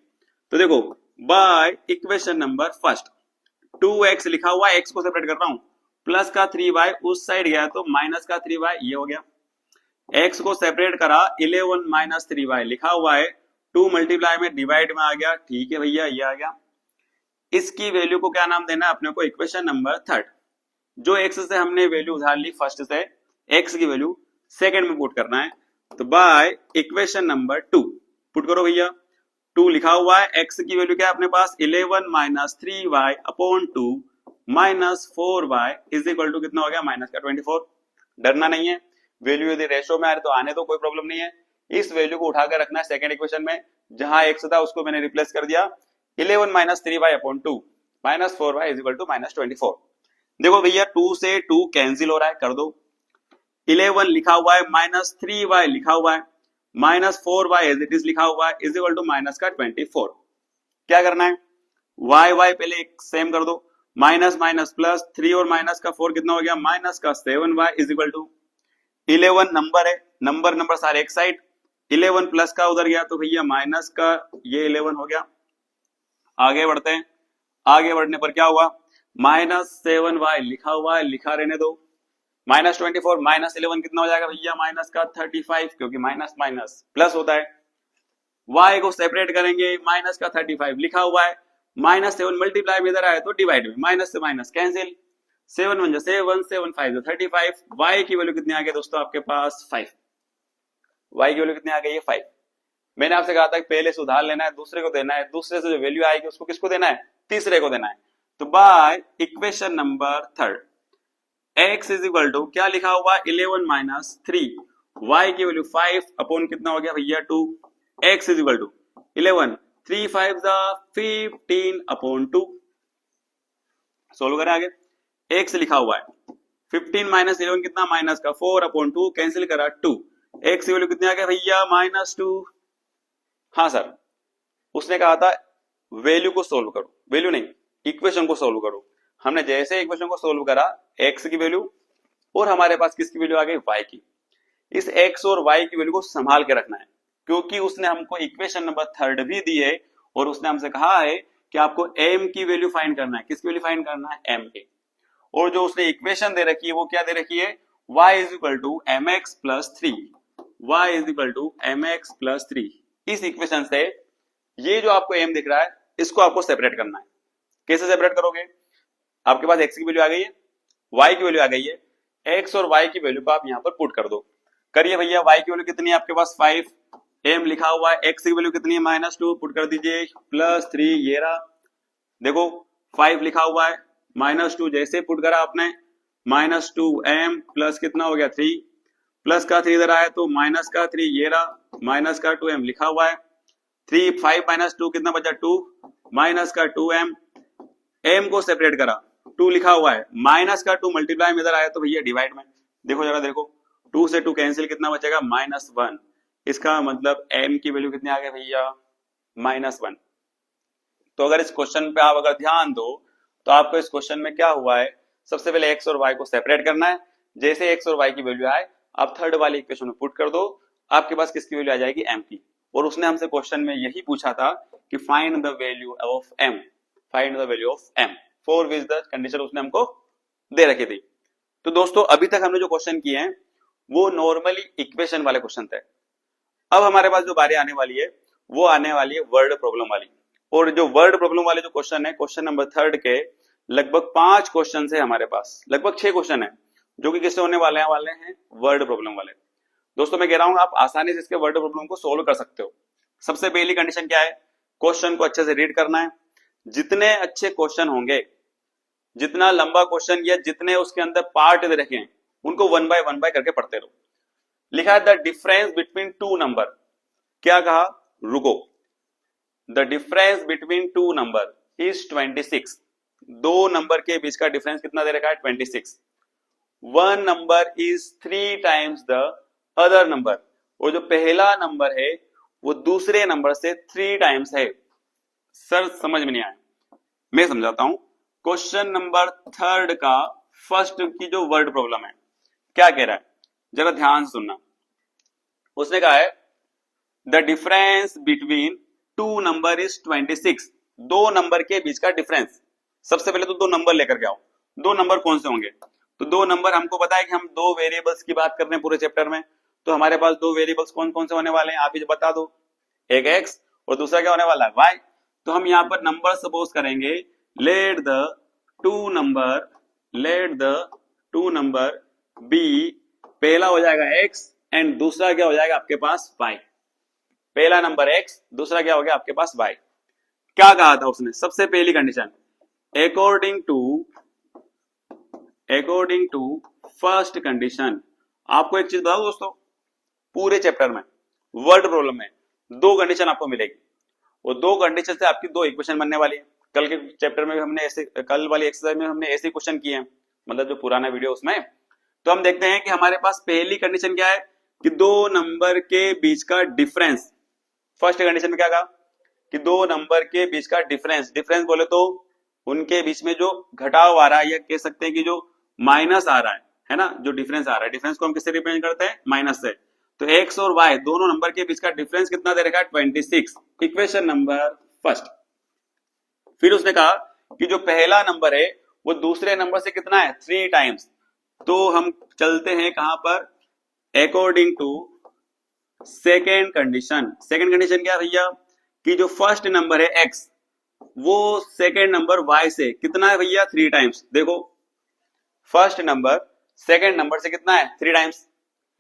S1: तो देखो bye equation number first 2x लिखा हुआ है, x को सेपरेट कर रहा हूं, प्लस का 3y उस साइड गया तो माइनस का 3y ये हो गया। x को सेपरेट करा 11 माइनस 3y लिखा हुआ है, 2 मल्टीप्लाई में डिवाइड में आ गया। ठीक है भैया ये आ गया। इसकी वैल्यू को क्या नाम देना है अपने को, इक्वेशन नंबर थर्ड। जो x से हमने वैल्यू उधार ली फर्स्ट से, x की वैल्यू सेकंड में पुट करना है। तो बाय इक्वेशन नंबर 2 पुट करो भैया। 2 लिखा हुआ है, x की वैल्यू क्या है अपने पास 11 minus 3y upon 2 minus 4y is equal to कितना हो गया माइनस का 24। डरना नहीं है, वैल्यू यदि रेशो में आ रही तो आने तो कोई प्रॉब्लम नहीं है। इस वैल्यू को उठाकर रखना है सेकंड इक्वेशन में, जहां x था उसको मैंने रिप्लेस कर दिया 11 minus 3y upon 2 minus 4y is equal to minus 24। देखो भैया 2 से 2 कैंसिल हो रहा है, कर दो। 11 लिखा हुआ है माइनस 3y लिखा हुआ है minus 4y as it is लिखा हुआ है इज इक्वल टू माइनस का 24। क्या करना है y पहले एक सेम कर दो, माइनस माइनस प्लस 3 और माइनस का 4 कितना हो गया माइनस का 7y is equal to 11 number है, नंबर सारे एक साइड, 11 प्लस का उधर गया तो भैया माइनस का ये 11 हो गया। आगे बढ़ते हैं, आगे बढ़ने पर क्या हुआ माइनस 7y लिखा हुआ है, लिखा रहने दो, माइनस 24 माइनस 11 कितना हो जाएगा भैया माइनस का 35, क्योंकि माइनस माइनस प्लस होता है। y को सेपरेट करेंगे, माइनस का 35 लिखा हुआ है, माइनस 7 मल्टीप्लाई में इधर आया तो डिवाइड में, माइनस से माइनस कैंसिल, 7 1 7 7 5 35। y की वैल्यू कितनी आ गई दोस्तों आपके पास 5। y की वैल्यू कितनी आ गई है 5। मैंने आपसे कहा था कि पहले से उधार लेना है, दूसरे को देना है, दूसरे से जो वैल्यू आएगी उसको किसको देना है, तीसरे को देना है। तो by equation number third x is equal to क्या लिखा हुआ 11 माइनस 3, y की वैल्यू 5 अपॉन कितना हो गया भैया 2, x is equal to 11 3 5 15 upon 2। Solve करें आगे, x लिखा हुआ है 15 माइनस 11 कितना माइनस का 4 अपॉन 2 कैंसिल करा 2, x की वैल्यू कितनी आ गया भैया माइनस 2। हाँ सर, उसने कहा था वैल्यू को सोल्व करो, वैल्यू नहीं इक्वेशन को सोल्व करो। हमने जैसे इक्वेशन को सोल्व करा x की वैल्यू और हमारे पास किसकी वैल्यू आ गई y की। इस x और y की वैल्यू को संभाल के रखना है, क्योंकि उसने हमको इक्वेशन नंबर थर्ड भी दी है और उसने हमसे कहा है कि आपको m की वैल्यू फाइंड करना है। किसकी वैल्यू फाइंड करना है, m की। और जो उसने इक्वेशन दे रखी है वो क्या दे रखी है, y is equal to mx plus 3, y is equal to mx plus 3। इस इक्वेशन से ये जो आपको m दिख रहा है इसको आपको सेपरेट करना है। कैसे सेपरेट करोगे, आपके पास x की वैल्यू आ गई है, y की वैल्यू आ गई है, x और y की वैल्यू को आप यहां पर पुट कर दो। करिए भैया, y की वैल्यू कितनी है आपके पास 5, m लिखा हुआ है, x की वैल्यू कितनी है माइनस 2 पुट कर दीजिए प्लस 3 ये रहा। देखो 5 लिखा हुआ है, माइनस 2 जैसे पुट करा आपने माइनस 2 m प्लस कितना हो गया 3, प्लस का 3 इधर आया तो माइनस का 3 ये रहा, माइनस का 2m लिखा हुआ है, 3 5 माइनस 2 कितना बचा 2 माइनस का 2m, m को सेपरेट करा 2 लिखा हुआ है, माइनस का 2 मल्टीप्लाई में इधर आया तो भैया डिवाइड में। देखो जरा देखो 2 से 2 कैंसिल कितना बचेगा माइनस 1। इसका मतलब m की वैल्यू कितनी आ गई भैया माइनस 1। तो अगर इस क्वेश्चन पे आप अगर ध्यान दो तो आपको इस क्वेश्चन में क्या हुआ है, सबसे पहले x और y को सेपरेट करना है। जैसे x और y की वैल्यू आए आप थर्ड वाली इक्वेशन में पुट कर दो, आपके पास किसकी वैल्यू आ जाएगी m की। और उसने हमसे क्वेश्चन में यही पूछा था कि find the value of m। Find the value of m for which the condition उसने हमको दे रखी थी। तो दोस्तों अभी तक हमने जो क्वेश्चन किए हैं वो नॉर्मली इक्वेशन वाले क्वेश्चन थे। अब हमारे पास जो बारी आने वाली है वो आने वाली है वर्ड प्रॉब्लम वाली। और जो वर्ड प्रॉब्लम वाले जो क्वेश्चन है, क्वेश्चन नंबर 3 के लगभग 5 क्वेश्चन है हमारे पास, लगभग 6 क्वेश्चन है जो कि किससे होने वाले हैं वर्ड प्रॉब्लम वाले। दोस्तों मैं कह रहा हूं आप आसानी से इसके वर्ड प्रॉब्लम को सोल्व कर सकते हो। सबसे पहली कंडीशन क्या है, क्वेश्चन को अच्छे से रीड करना है। जितने अच्छे क्वेश्चन होंगे, जितना लंबा क्वेश्चन या जितने उसके अंदर पार्ट दे रखे हैं उनको वन बाय करके पढ़ते रहो। लिखा है the difference between two number, क्या कहा, रुको, the difference between two number is 26। दो नंबर के बीच का डिफरेंस कितना दे रखा है 26। One number is 3 times the other number, और जो पहला नंबर है वो दूसरे नंबर से 3 टाइम्स है। सर समझ में नहीं आया, मैं समझाता हूं। क्वेश्चन नंबर 3 का फर्स्ट की जो वर्ड प्रॉब्लम है क्या कह रहा है, जरा ध्यान से सुनना। उसने कहा है the difference between two number is 26। दो नंबर के बीच का डिफरेंस, सबसे पहले तो दो नंबर लेकर के आओ। दो नंबर कौन से होंगे, तो दो नंबर हमको पता है कि हम दो वेरिएबल्स की बात कर रहे हैं पूरे चैप्टर में, तो हमारे पास दो वेरिएबल्स कौन कौन से होने वाले हैं आप ही बता दो, एक x और दूसरा क्या होने वाला है y। तो हम यहाँ पर नंबर सपोज करेंगे let the two number be, पहला हो जाएगा x एंड दूसरा क्या हो जाएगा आपके पास y। पहला नंबर x, दूसरा क्या हो गया आपके पास y। क्या कहा था उसने, सबसे पहली condition according to first condition. आपको एक चीज बताओ दोस्तों, पूरे चैप्टर में वर्ड प्रॉब्लम में दो कंडीशन आपको मिलेगी, और दो कंडीशन से आपकी दो इक्वेशन बनने वाली है। कल के चैप्टर में भी हमने ऐसे, कल वाली एक्सरसाइज में हमने ऐसे क्वेश्चन किए हैं, मतलब जो पुराना वीडियो उसमें। तो हम देखते हैं कि हमारे पास पहली कंडीशन क्या है कि दो नंबर के बीच का डिफरेंस। फर्स्ट कंडीशन में क्या कहा कि दो नंबर के बीच का डिफरेंस बोले तो उनके बीच में जो घटाव आ रहा है, या कह सकते हैं कि जो माइनस आ रहा है ना, जो डिफरेंस आ रहा है, डिफरेंस को हम किससे रिप्रेजेंट करते हैं, माइनस से। तो x और y दोनों नंबर के बीच का डिफरेंस कितना दे रखा है 26, इक्वेशन नंबर फर्स्ट। फिर उसने कहा कि जो पहला नंबर है वो दूसरे नंबर से कितना है 3 टाइम्स। तो हम चलते हैं कहां पर, according to second condition. Second condition क्या है भैया कि जो फर्स्ट नंबर है x वो सेकेंड नंबर y से कितना है भैया 3 टाइम्स। देखो फर्स्ट नंबर सेकेंड नंबर से कितना है 3 टाइम्स,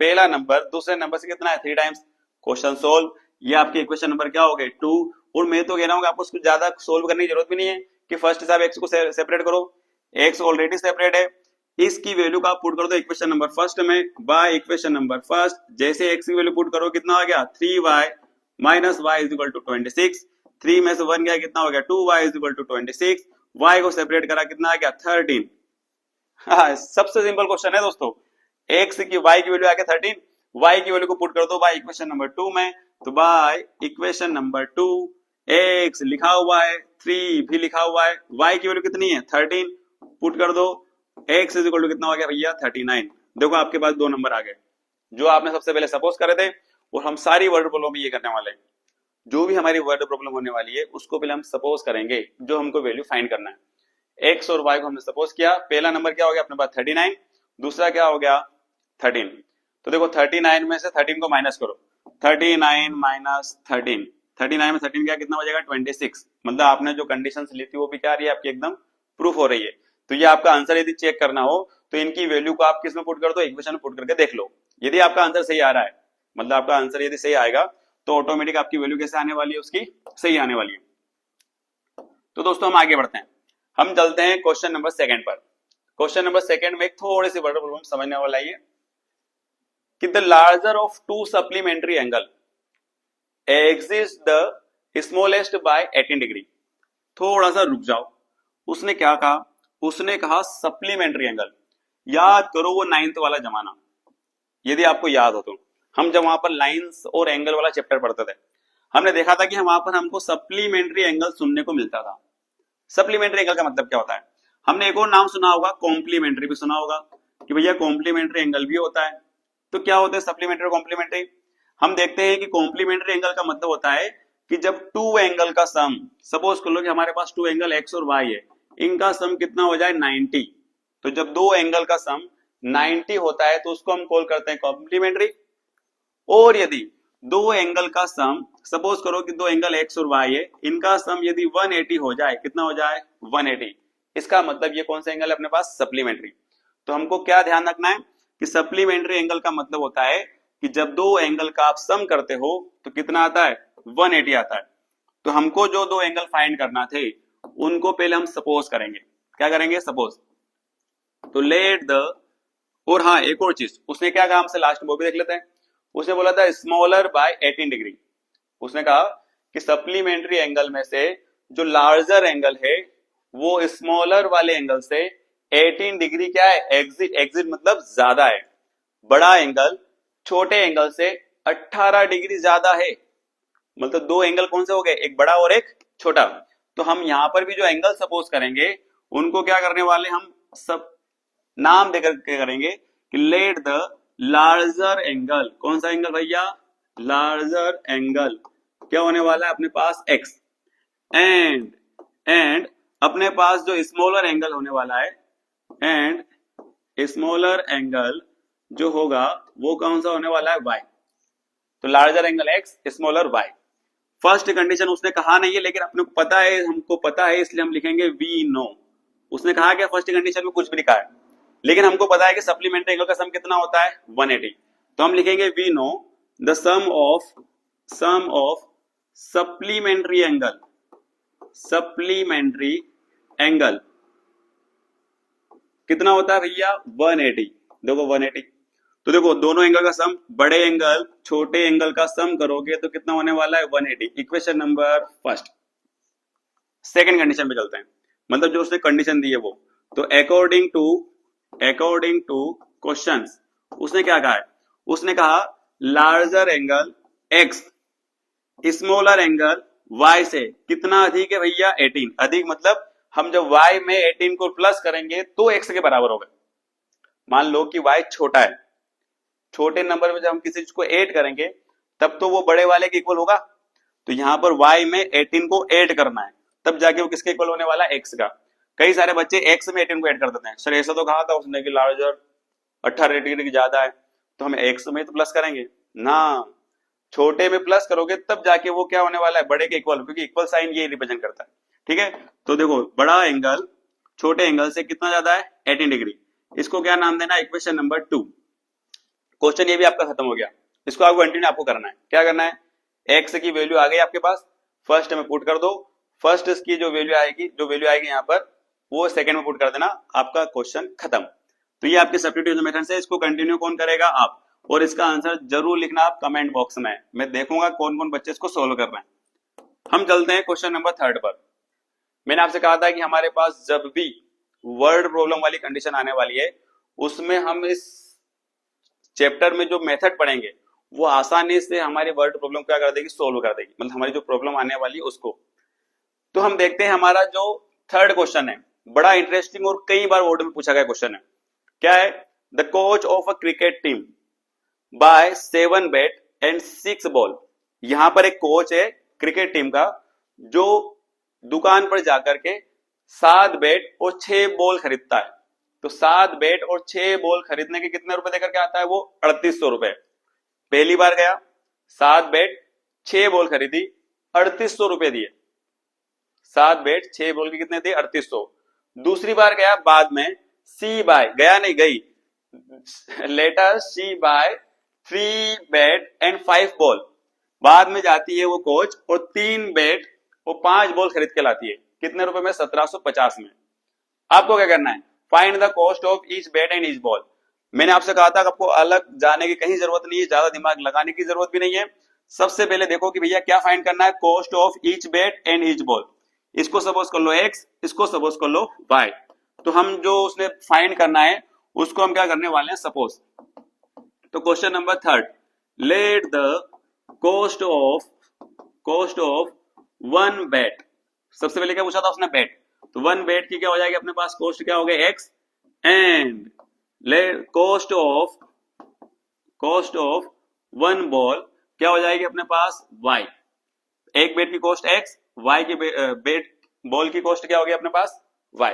S1: पहला नंबर दूसरे नंबर से कितना है 3 टाइम्स। क्वेश्चन सोल्व, ये आपकी इक्वेशन नंबर क्या हो गए 2। और मैं तो कह रहा हूं कि आपको उसको ज्यादा सोल्व करने की जरूरत भी नहीं है कि फर्स्ट हिसाब x को सेपरेट करो, x ऑलरेडी सेपरेट है, इसकी वैल्यू का आप पुट कर दो इक्वेशन नंबर फर्स्ट में बाय इक्वेशन नंबर फर्स्ट। जैसे x की वैल्यू पुट करो कितना हो गया 3y minus y is equal to 26, 3 में से 1 गया कितना हो गया 2y is equal to 26, y को सेपरेट करा कितना आ गया 13। हाँ, सबसे सिंपल क्वेश्चन है दोस्तों, x की y की वैल्यू आ गया 13, y की वैल्यू को पुट कर दो बाय इक्वेशन नंबर 2 में। तो बाय इक्वेशन नंबर 2 x लिखा हुआ है, 3 भी लिखा हुआ है, y की वैल्यू कितनी है 13, पुट कर दो, x इज इक्वल टू कितना हो गया भैया 39। देखो आपके पास दो नंबर आ गए जो आपने सबसे पहले सपोज करे थे, और हम सारी वर्ड प्रॉब्लम में ये करने वाले हैं। जो भी हमारी वर्ड प्रॉब्लम होने वाली है उसको पहले हम सपोज करेंगे, जो हमको वैल्यू फाइंड करना है। x और y को हमने सपोज किया, पहला नंबर क्या हो गया अपने पास 39, दूसरा क्या हो गया 13। तो देखो 39 में से 13 को माइनस करो, 39 माइनस 13, 39 में 13 क्या कितना हो जाएगा 26। मतलब आपने जो कंडीशंस ली थी वो भी क्या रही है आपकी एकदम प्रूफ हो रही है। तो ये आपका आंसर यदि चेक करना हो तो इनकी वैल्यू को आप किस में पुट कर दो, इक्वेशन में पुट करके देख लो। यदि आपका आंसर सही आ रहा है, मतलब आपका आंसर यदि सही आएगा तो ऑटोमेटिक आपकी वैल्यू कैसे आने वाली है, उसकी सही आने वाली है। तो दोस्तों हम आगे बढ़ते हैं, हम चलते हैं क्वेश्चन नंबर सेकंड पर। क्वेश्चन नंबर सेकंड में एक थोड़ी सी वर्ड प्रॉब्लम समझने वाला है कि the larger of two supplementary angle exist the smallest by 18 degree. थोड़ा सा रुक जाओ, उसने क्या कहा, उसने कहा सप्लीमेंट्री एंगल। याद करो वो 9th वाला जमाना, यदि आपको याद हो तो हम जब वहां पर लाइंस और एंगल वाला चैप्टर पढ़ते थे, हमने देखा था कि वहां पर हमको सप्लीमेंट्री एंगल सुनने को मिलता था। सप्लीमेंट्री एंगल का मतलब क्या होता है, हमने एक और नाम सुना होगा, कॉम्प्लीमेंट्री भी सुना होगा कि भैया कॉम्प्लीमेंट्री एंगल भी होता है। तो क्या होता है सप्लीमेंट्री और कॉम्प्लीमेंट्री, हम देखते हैं कि कॉम्प्लीमेंट्री एंगल का मतलब होता है कि जब टू एंगल का सम, सपोज कर लो कि हमारे पास टू एंगल एक्स और वाई है, इनका सम कितना हो जाए 90। तो जब दो एंगल का सम 90 होता है तो उसको हम कॉल करते हैं कॉम्प्लीमेंट्री। और यदि दो एंगल का सम, सपोज करो कि दो एंगल एक्स और वाई है, इनका सम यदि 180 हो जाए, कितना हो जाए 180, इसका मतलब ये कौन सा एंगल है अपने पास, सप्लीमेंट्री। तो हमको क्या ध्यान रखना है कि सप्लीमेंट्री एंगल का मतलब होता है कि जब दो एंगल का आप सम करते हो तो कितना आता है, 180 आता है। तो हमको जो दो एंगल फाइंड करना थे उनको पहले हम सपोज करेंगे। क्या करेंगे, सपोज। तो लेट द, और हाँ एक और चीज उसने क्या कहा हमसे लास्ट में, वो भी देख लेते हैं। उसने बोला था स्मॉलर बाय 18 डिग्री। उसने कहा कि सप्लीमेंट्री एंगल में से जो लार्जर एंगल है वो स्मॉलर वाले एंगल से 18 डिग्री क्या है, एग्जिट, एग्जिट मतलब ज्यादा है। बड़ा एंगल छोटे एंगल से 18 डिग्री ज्यादा है। मतलब दो एंगल कौन से हो गए, एक बड़ा और एक छोटा। तो हम यहां पर भी जो एंगल सपोज करेंगे उनको क्या करने वाले, हम सब नाम देकर के करेंगे कि लेट द लार्जर एंगल, कौन सा एंगल भैया, लार्जर एंगल क्या होने वाला है अपने पास x, एंड अपने पास जो स्मॉलर एंगल होने वाला है, एंड स्मॉलर एंगल जो होगा वो कौन सा होने वाला है y। तो larger angle x, smaller y। First condition उसने कहा नहीं है लेकिन अपने को पता है, हमको पता है इसलिए हम लिखेंगे वी नो। उसने कहा कि फर्स्ट कंडीशन में कुछ भी लिखा है लेकिन हमको पता है कि सप्लीमेंट्री एंगल का सम कितना होता है 180। तो हम लिखेंगे we know the sum of supplementary angle, supplementary angle कितना होता है भैया 180। देखो 180, तो देखो दोनों एंगल का सम, बड़े एंगल छोटे एंगल का सम करोगे तो कितना होने वाला है 180। Equation number first. Second condition पे चलते हैं, मतलब जो उसने कंडीशन दी है वो। तो अकॉर्डिंग टू क्वेश्चंस उसने क्या कहा है, उसने कहा larger angle x smaller angle y से कितना अधिक है भैया 18। अधिक मतलब हम जब y में 18 को प्लस करेंगे तो x के बराबर होगा। मान लो कि y छोटा है, छोटे नंबर में जब हम किसी चीज को ऐड करेंगे तब तो वो बड़े वाले के इक्वल होगा। तो यहां पर y में 18 को ऐड करना है तब जाके वो किसके इक्वल होने वाला है, x का। कई सारे बच्चे x में 18 को ऐड कर देते हैं, सर ऐसा तो कहा था उसने कि लार्जर 18 डिग्री ज्यादा है तो हम x में तो प्लस करेंगे ना, छोटे में प्लस करोगे तब जाके वो क्या होने वाला है, बड़े के इक्वल, क्योंकि इक्वल साइन ये रिप्रेजेंट करता है। ठीक है, तो देखो बड़ा एंगल छोटे एंगल से कितना ज्यादा है 18 डिग्री। इसको क्या नाम देना, इक्वेशन नंबर 2। क्वेश्चन ये भी आपका खत्म हो गया। इसको आपको कंटिन्यू आपको करना है। क्या करना है, एक्स की वैल्यू आ गई आपके पास, फर्स्ट में पुट कर दो, फर्स्ट की जो वैल्यू आएगी यहाँ पर वो सेकंड में पुट कर देना, आपका क्वेश्चन खत्म। तो ये आपके सब्स्टिट्यूशन मेथड से, इसको कंटिन्यू कौन करेगा, आप। और इसका आंसर जरूर लिखना आप कमेंट बॉक्स में, मैं देखूंगा कौन कौन बच्चे इसको सोल्व कर रहे हैं। हम चलते हैं क्वेश्चन नंबर 3 पर। मैंने आपसे कहा था कि हमारे पास जब भी वर्ड प्रॉब्लम वाली कंडीशन आने वाली है उसमें हम इस चैप्टर में जो मेथड पढ़ेंगे वो आसानी से हमारी वर्ड प्रॉब्लम क्या कर देगी, सोल्व कर देगी, मतलब हमारी जो प्रॉब्लम आने वाली है उसको। तो हम देखते हैं हमारा जो थर्ड क्वेश्चन है, बड़ा इंटरेस्टिंग और कई बार बोर्ड में पूछा गया क्वेश्चन है। क्या है, the coach of a cricket team buy 7 bat and 6 ball. यहां पर एक कोच है क्रिकेट टीम का जो दुकान पर जाकर के 7 बैट और 6 बॉल खरीदता है। तो 7 बैट और 6 बॉल खरीदने के कितने रुपए देकर के आता है वो, 3800 रुपए। पहली बार गया 7 बैट 6 बॉल खरीदी, 3800 रुपए दिए। 7 बैट 6 बॉल के कितने दिए, 3800। दूसरी बार गया बाद में, सी बाय, गया नहीं गई, later she buy 3 bat and 5 ball. बाद में जाती है वो कोच और 3 बैट और 5 बॉल खरीद के लाती है। कितने रुपए में, 1750 में। आपको क्या करना है, find the cost of each bat and each ball. मैंने आपसे कहा था कि आपको अलग जाने की कहीं जरूरत नहीं है, ज्यादा दिमाग लगाने की जरूरत भी नहीं है। सबसे पहले देखो कि भैया क्या फाइंड करना है, cost of each bat and each ball. इसको सपोज कर लो x, इसको सपोज कर लो y। तो हम जो उसने फाइंड करना है उसको हम क्या करने वाले हैं, सपोज। तो question number 3, let the cost of 1 bat. सबसे पहले क्या पूछा था उसने, बैट। तो 1 बैट की क्या हो जाएगी अपने पास, कॉस्ट क्या हो गया x, and cost of 1 ball क्या हो जाएगी अपने पास y। एक बेट की कॉस्ट x, y की बेट बॉल की कॉस्ट क्या हो गया अपने पास y।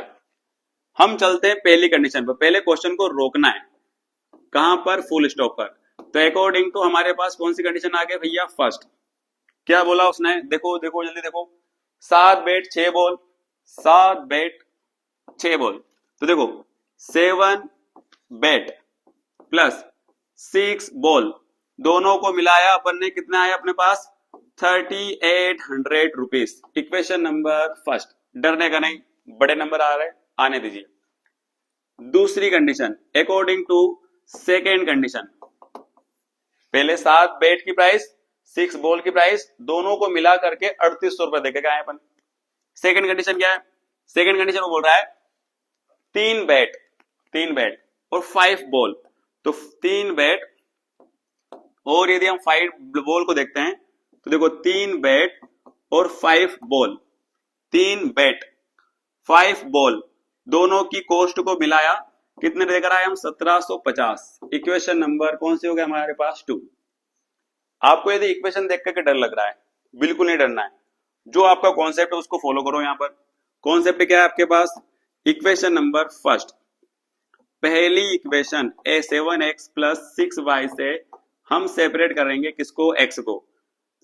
S1: हम चलते हैं पहली कंडीशन पर, पहले क्वेश्चन को रोकना है कहां पर, फुल स्टॉप पर। तो अकॉर्डिंग टू हमारे पास कौन सी कंडीशन आ गई भैया, फर्स्ट। क्या बोला उसने, देखो देखो जल्दी देखो, 7 बेट 6 बॉल, 7 बेट 6 बॉल। तो देखो 7 बेट प्लस 6 बॉल दोनों को मिलाया अपन ने, कितना आया अपने पास 3800 रुपीज। इक्वेशन नंबर फर्स्ट, डरने का नहीं, बड़े नंबर आ रहे आने दीजिए। दूसरी condition according to second condition, पहले 7 बेट की प्राइस 6 बॉल की प्राइस दोनों को मिला करके 3800 रुपए देखे गए अपन। सेकेंड कंडीशन क्या है, सेकेंड कंडीशन वो बोल रहा है 3 बेट और 5 बॉल। तो 3 बेट और यदि हम 5 बॉल को देखते हैं तो देखो 3 बेट और 5 बॉल, 3 बेट 5 बॉल दोनों की कॉस्ट को मिलाया, कितने देकर आए हम 1750। इक्वेशन नंबर कौन सी हो गया हमारे पास 2। आपको यदि इक्वेशन देख करके डर लग रहा है, बिल्कुल नहीं डरना है, जो आपका कॉन्सेप्ट है उसको फॉलो करो। यहां पर कॉन्सेप्ट क्या है आपके पास, इक्वेशन नंबर फर्स्ट, पहली इक्वेशन a7x प्लस 6y से हम सेपरेट करेंगे किसको, x को।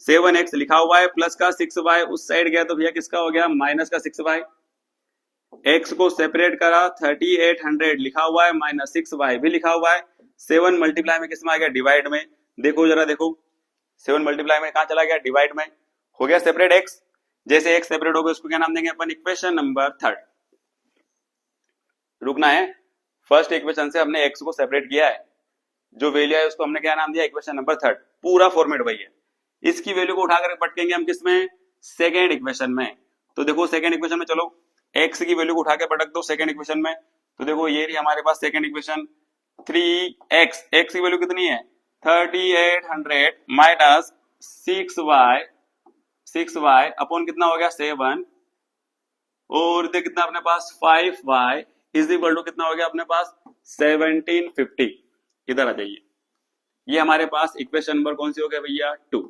S1: 7x लिखा हुआ है प्लस का 6y उस साइड गया तो भैया किसका हो गया माइनस का 6y। x को सेपरेट करा 3800 लिखा हुआ है माइनस 6y भी लिखा हुआ है। 7 मल्टीप्लाई में किस में आ गया, डिवाइड में। देखो जरा देखो 7 मल्टीप्लाई में कहां चला गया, डिवाइड में हो गया सेपरेट x। जैसे x सेपरेट हो गया उसको क्या नाम देंगे अपन, इक्वेशन नंबर थर्ड। रुकना है, फर्स्ट इक्वेशन से हमने x को सेपरेट किया है, जो वैल्यू है उसको हमने क्या नाम दिया, इक्वेशन नंबर थर्ड। पूरा फॉर्मेट वही है। इसकी वैल्यू को उठाकर पटकेंगे हम किसमें, सेकेंड इक्वेशन में। तो देखो सेकेंड इक्वेशन में चलो x की वैल्यू को उठा के पटक दो सेकेंड इक्वेशन में। तो देखो ये रही हमारे पास सेकेंड इक्वेशन, 3x, x की वैल्यू कितनी है 3800 माइनस 6y अपॉन कितना हो गया 7 और इधर कितना अपने पास 5y इज इक्वल टू कितना हो गया अपने पास 1750। इधर आ जाइए, ये हमारे पास इक्वेशन नंबर कौन सी हो गया भैया 2।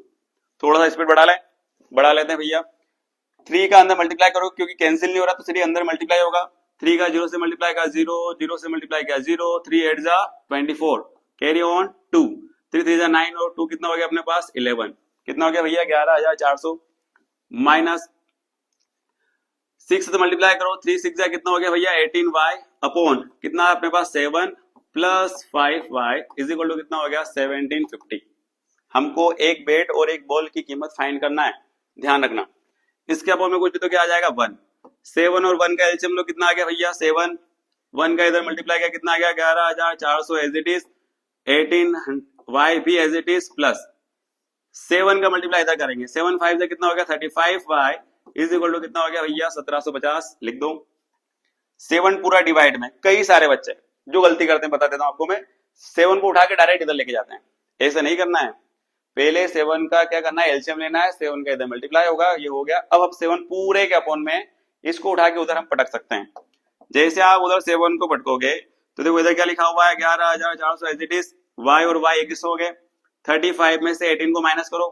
S1: थोड़ा सा स्पीड बढ़ा लेते हैं भैया। 3 का अंदर मल्टीप्लाई करो क्योंकि कैंसिल नहीं हो रहा तो 3 अंदर मल्टीप्लाई होगा। 3 का 0 से मल्टीप्लाई का 0, 0 से मल्टीप्लाई का 0, 3 8 जा 24, कैरी ऑन 2, 3 3 जा 9 और 2 कितना हो गया अपने पास 11। कितना हो गया भैया 11400 माइनस 6 से मल्टीप्लाई करो 3 6 जा कितना हो गया भैया 18y अपॉन कितना अपने पास 7 plus 5y is equal to कितना हो गया 1750। हमको एक बेट और एक बॉल की कीमत फाइंड करना है, ध्यान रखना। इसके अपॉन में कुछ भी तो क्या आ जाएगा 1। 7 और 1 का एलसीएम लो, कितना आ गया भैया 7, 1 का इधर मल्टीप्लाई किया कितना आ गया 11400 एज इट इज, 18y भी एज इट इज प्लस 7 का मल्टीप्लाई इधर करेंगे 7 5 से कितना हो गया 35y इज इक्वल टू कितना हो गया भैया 1750। लिख दो 7 पूरा डिवाइड में। कई सारे बच्चे जो गलती करते हैं बता देता हूं आपको मैं, 7 को उठा के डायरेक्ट इधर लेके जाते हैं, ऐसा नहीं करना है। पहले 7 का क्या करना है एलसीएम लेना है, 7 का इधर मल्टीप्लाई होगा, ये हो गया। अब 7 पूरे के अपॉन में इसको उठा के उधर हम पटक सकते हैं। जैसे आप उधर 7 को पटकोगे तो देखो इधर क्या लिखा हुआ है 11400 एज इट इज, y और y एक हो गए। 35 में से 18 को माइनस करो,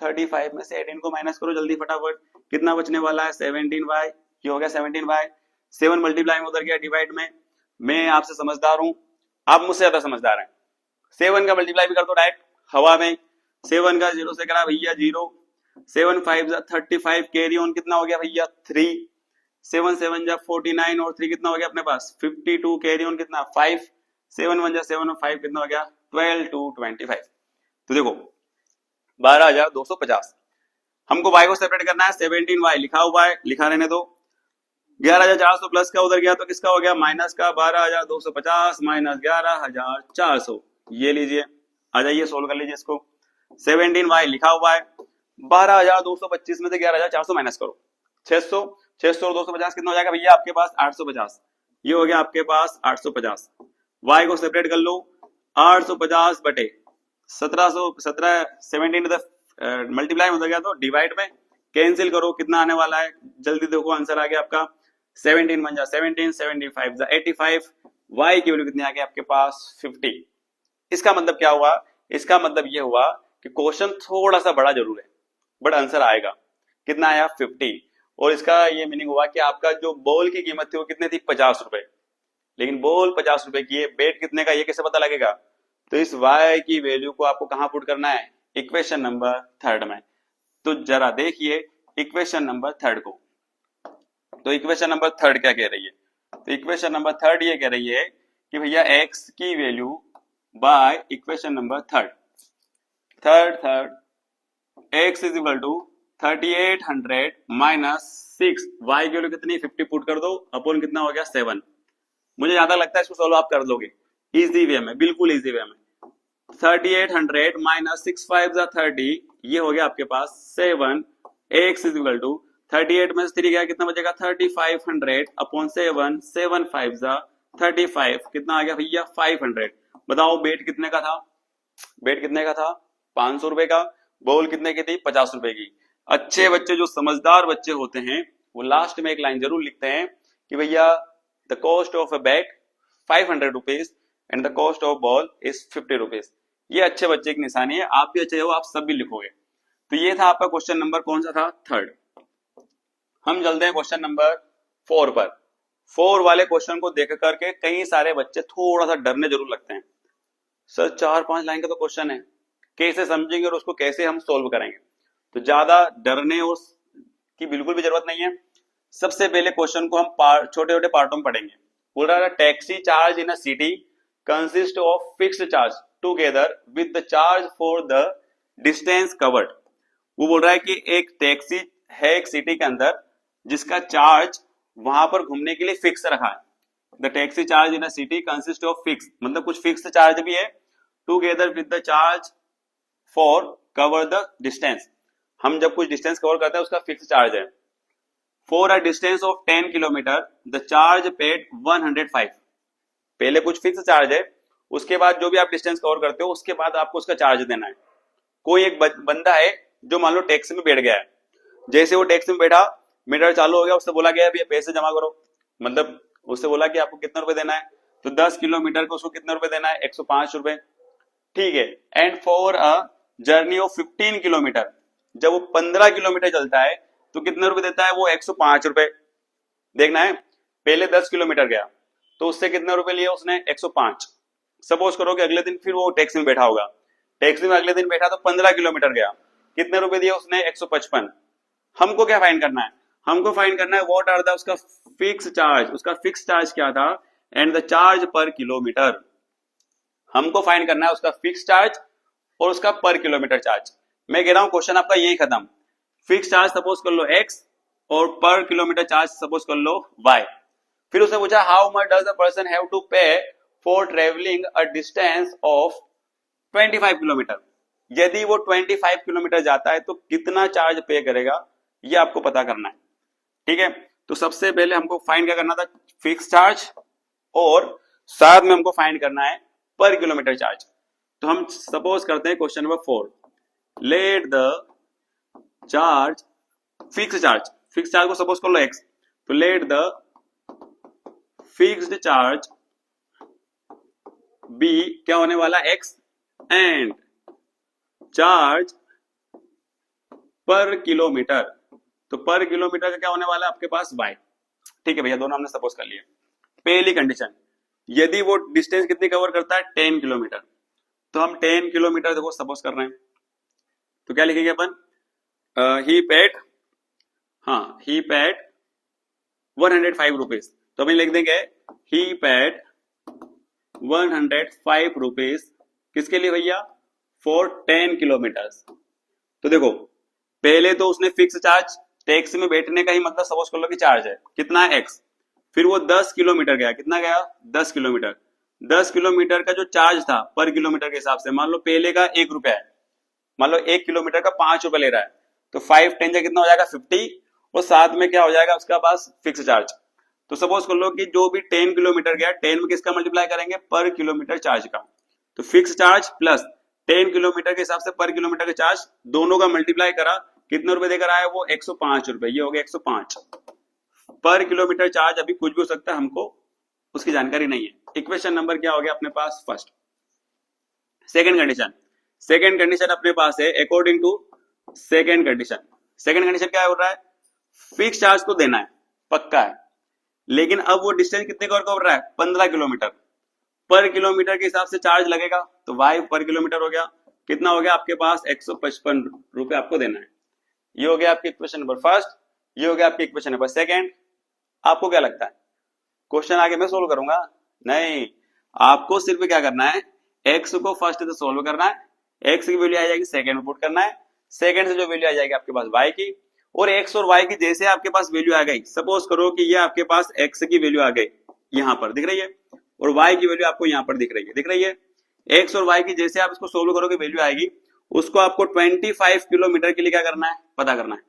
S1: 35 में से 18 को माइनस करो जल्दी फटाफट, कितना बचने वाला है 17y, ये हो गया 17y। 7 मल्टीप्लाई में उधर गया डिवाइड में। मैं आपसे समझदार हूं, आप मुझसे ज्यादा समझदार हैं। 7 का मल्टीप्लाई भी कर दो डायरेक्ट हवा में, 7 का 0 से करा भैया 0, 7 5 35 कैरी ऑन कितना हो गया भैया 3, 7 7 जा 49 और 3 कितना हो गया अपने पास 52 कैरी ऑन कितना 5, 7 1 जा 7 और 5 कितना हो गया 12 2 25। तो देखो 12250। हमको y को सेपरेट करना है, 17y लिखा हुआ है, लिखा रहने दो। 11400 प्लस का उधर गया तो किसका हो गया माइनस का 12250 माइनस 11400। ये लीजिए, आ जाइए सोल्व कर लीजिए इसको। 17y लिखा हुआ है, 12225 में से 11400 माइनस करो 600, 600 और 250 कितना हो जाएगा भैया आपके पास 850। ये हो गया आपके पास 850। y को सेपरेट कर लो, 850 बटे 17 मल्टीप्लाई हो गया तो डिवाइड में, कैंसिल करो कितना आने वाला है जल्दी देखो, आंसर आ गया आपका 17 1 जा 17, 75 जा 85, y की वैल्यू कितनी आ गई आपके पास 50। इसका मतलब क्या हुआ, इसका मतलब ये हुआ कि क्वेश्चन थोड़ा सा बड़ा जरूर है, बट आंसर आएगा कितना आया 50। और इसका ये मीनिंग हुआ कि आपका जो बॉल की कीमत थी वो कितनी थी 50 रुपए, लेकिन बॉल 50 रुपए की है, बेट कितने का ये कैसे पता लगेगा। तो इस y की वैल्यू को आपको कहां पुट करना है, इक्वेशन नंबर 3 में। तो जरा देखिए इक्वेशन नंबर 3 को। तो इक्वेशन नंबर 3 क्या कह रही है, तो इक्वेशन नंबर 3 ये कह रही है कि भैया x की value by equation number 3 x is equal to 3800 minus 6, y की वैल्यू कितनी 50 पुट कर दो, अपॉन कितना हो गया 7। मुझे ज्यादा लगता है इसको सॉल्व आप कर लोगे इजी वे में, बिल्कुल इजी वे में। 3800 माइनस 6 5 30, ये हो गया आपके पास 7। x इज इक्वल टू 38 में से 3 गया कितना बचेगा 3500 अपॉन 7, 7 5 35, कितना आ गया भैया 500। बताओ बेट कितने का था, बेट कितने का था 500 रुपए का, बॉल कितने की थी 50 रुपए की। अच्छे बच्चे जो समझदार बच्चे होते हैं वो लास्ट में एक लाइन जरूर लिखते हैं कि भैया the cost of a bat 500 rupees and the cost of ball is 50 rupees. ये अच्छे बच्चे की निशानी है, आप भी अच्छे हो, आप सब भी लिखोगे। तो ये था आपका क्वेश्चन नंबर कौन सा था 3। हम चलते हैं क्वेश्चन नंबर 4 पर। 4 वाले क्वेश्चन को देख करके कई सारे बच्चे थोड़ा सा डरने जरूर लगते हैं, सर 4-5 लाइन का तो क्वेश्चन है, कैसे समझेंगे और उसको कैसे हम सोल्व करेंगे। तो ज्यादा डरने और की बिल्कुल भी जरूरत नहीं है। सबसे पहले क्वेश्चन को हम छोटे छोटे पार्टों में पढ़ेंगे। बोल रहा है taxi charge in a city consist of fixed charge together with the charge for the distance covered. वो बोल रहा है कि एक टैक्सी है एक सिटी के अंदर जिसका चार्ज वहां पर घूमने के लिए फिक्स रखा है। The taxi charge in a city consist of fix, मतलब कुछ फिक्स चार्ज भी है, together with the charge for cover the distance. हम जब कुछ डिस्टेंस कवर करते हैं उसका फिक्स चार्ज है। For a distance of 10 kilometre the charge paid 105। पहले कुछ फिक्स चार्ज है, उसके बाद जो भी आप डिस्टेंस कवर करते हो उसके बाद आपको उसका चार्ज देना है। कोई एक बंदा है जो मान लो टैक्सी में बैठ गया है, जैसे वो टैक्सी में बैठा मीटर चालू हो गया, उससे बोला गया भैया पैसे जमा करो, मतलब उससे बोला कि आपको कितना रुपए देना है, तो 10 किलोमीटर को उसको कितना रुपए देना है 105 रुपए, ठीक है। And for a journey of 15 kilometre, जब वो 15 किलोमीटर चलता है तो कितने रुपए देता है वो 105 रुपए। देखना है पहले 10 किलोमीटर गया तो उससे कितने रुपए लिए उसने 105। सपोज करो कि अगले दिन फिर वो टैक्सी में बैठा होगा, टैक्सी में अगले दिन बैठा तो 15 किलोमीटर गया, कितने रुपए दिए उसने 155। हमको क्या फाइंड करना है, हमको फाइंड करना है व्हाट आर द उसका फिक्स चार्ज, उसका फिक्स चार्ज क्या था and the charge per kilometre. हमको फाइंड करना है उसका फिक्स चार्ज और उसका पर किलोमीटर चार्ज। मैं कह रहा हूं क्वेश्चन आपका यही खत्म। फिक्स चार्ज सपोज कर लो x और पर किलोमीटर चार्ज सपोज कर लो y। फिर उसने पूछा how much does a person have to pay for travelling a distance of 25 kilometre. यदि वो 25 किलोमीटर जाता है तो कितना चार्ज पे करेगा, ये आपको पता करना है, ठीक है। तो सबसे पहले हमको फाइंड क्या करना था फिक्स चार्ज, और साथ में हमको फाइंड करना है पर किलोमीटर चार्ज। तो हम सपोज करते हैं question number 4, let the charge fix charge को सपोज कर लो x, तो let the fixed charge be क्या होने वाला x and charge per kilometre, तो पर किलोमीटर का क्या होने वाला है आपके पास y, ठीक है भैया। दोनों हमने सपोज कर लिया। पहली कंडीशन, यदि वो डिस्टेंस कितनी कवर करता है 10 किलोमीटर, तो हम 10 किलोमीटर देखो सपोज कर रहे हैं, तो क्या लिखेंगे अपन ही पेड 105 रुपीज, तो हम लिख देंगे ही पेड 105 रुपीज किसके लिए भैया फॉर 10 किलोमीटर्स। तो देखो पहले तो उसने फिक्स चार्ज टैक्सी में बैठने का ही मतलब सपोज कर लो कि चार्ज है कितना है x, फिर वो 10 किलोमीटर गया, कितना गया 10 किलोमीटर। 10 किलोमीटर का जो चार्ज था पर किलोमीटर के हिसाब से मान लो पहले का 1 रुपया है, मान लो 1 किलोमीटर का 5 रुपए ले रहा है, तो 5 10 कितना हो जाएगा 50, और साथ में क्या हो जाएगा उसका पास फिक्स चार्ज। तो सपोज कर लो कि जो भी 10 किलोमीटर गया 10 में किसका मल्टीप्लाई करेंगे पर किलोमीटर चार्ज का, तो फिक्स चार्ज प्लस 10 किलोमीटर के हिसाब से पर किलोमीटर का चार्ज दोनों का मल्टीप्लाई करा, कितने रुपए देकर आया वो 105 रुपए, ये हो गया 105 पर किलोमीटर चार्ज। अभी कुछ भी हो सकता है, हमको उसकी जानकारी नहीं है। इक्वेशन नंबर क्या हो गया अपने पास फर्स्ट। सेकंड कंडीशन अपने पास है अकॉर्डिंग टू सेकेंड कंडीशन क्या हो रहा है, फिक्स चार्ज तो देना है, पक्का है, लेकिन अब वो डिस्टेंस कितने कवर कर रहा है, 15 किलोमीटर। पर किलोमीटर के हिसाब से चार्ज लगेगा, तो वाई पर किलोमीटर हो गया, कितना हो गया आपके पास 155 रुपए आपको देना है। ये हो गया आपकी इक्वेशन नंबर फर्स्ट, ये हो गया आपकी इक्वेशन नंबर सेकेंड। आपको क्या लगता है क्वेश्चन आगे मैं सोल्व करूंगा? नहीं, आपको सिर्फ क्या करना है, एक्स को फर्स्ट से सोल्व करना है, एक्स की वैल्यू आ जाएगी सेकेंड में पुट करना है, सेकेंड से जो वैल्यू आ जाएगी आपके पास वाई की, और एक्स और वाई की जैसे आपके पास वैल्यू आ गई, सपोज करो कि ये आपके पास एक्स की वैल्यू आ गई यहां पर दिख रही है, और वाई की वैल्यू आपको यहां पर दिख रही है। एक्स और वाई की जैसे आप इसको सोल्व करोगे वैल्यू आएगी, उसको आपको 25 किलोमीटर के लिए क्या करना है, पता करना है।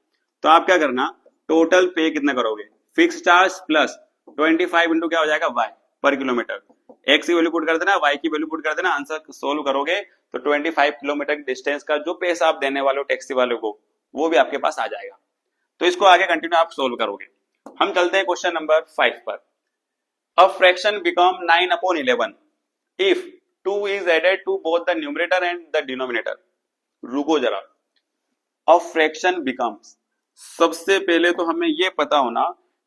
S1: तो आप क्या करना, टोटल पे कितना करोगे, फिक्स चार्ज प्लस 25 इंटू क्या हो जाएगा वाई पर किलोमीटर, एक्स की वैल्यू पुट कर देना, वाई की वैल्यू पुट कर देना, आंसर सोल्व करोगे तो 25 किलोमीटर डिस्टेंस का जो पैसा आप देने वाले हो टैक्सी वाले को, वो भी आपके पास आ जाएगा। तो इसको आगे कंटिन्यू आप सोल्व करोगे। हम चलते हैं क्वेश्चन नंबर 5 पर। A fraction become 9/11 if 2 is added to both the numerator and the denominator। रुको जरा, A fraction becomes, सबसे पहले तो हमें ये पता होना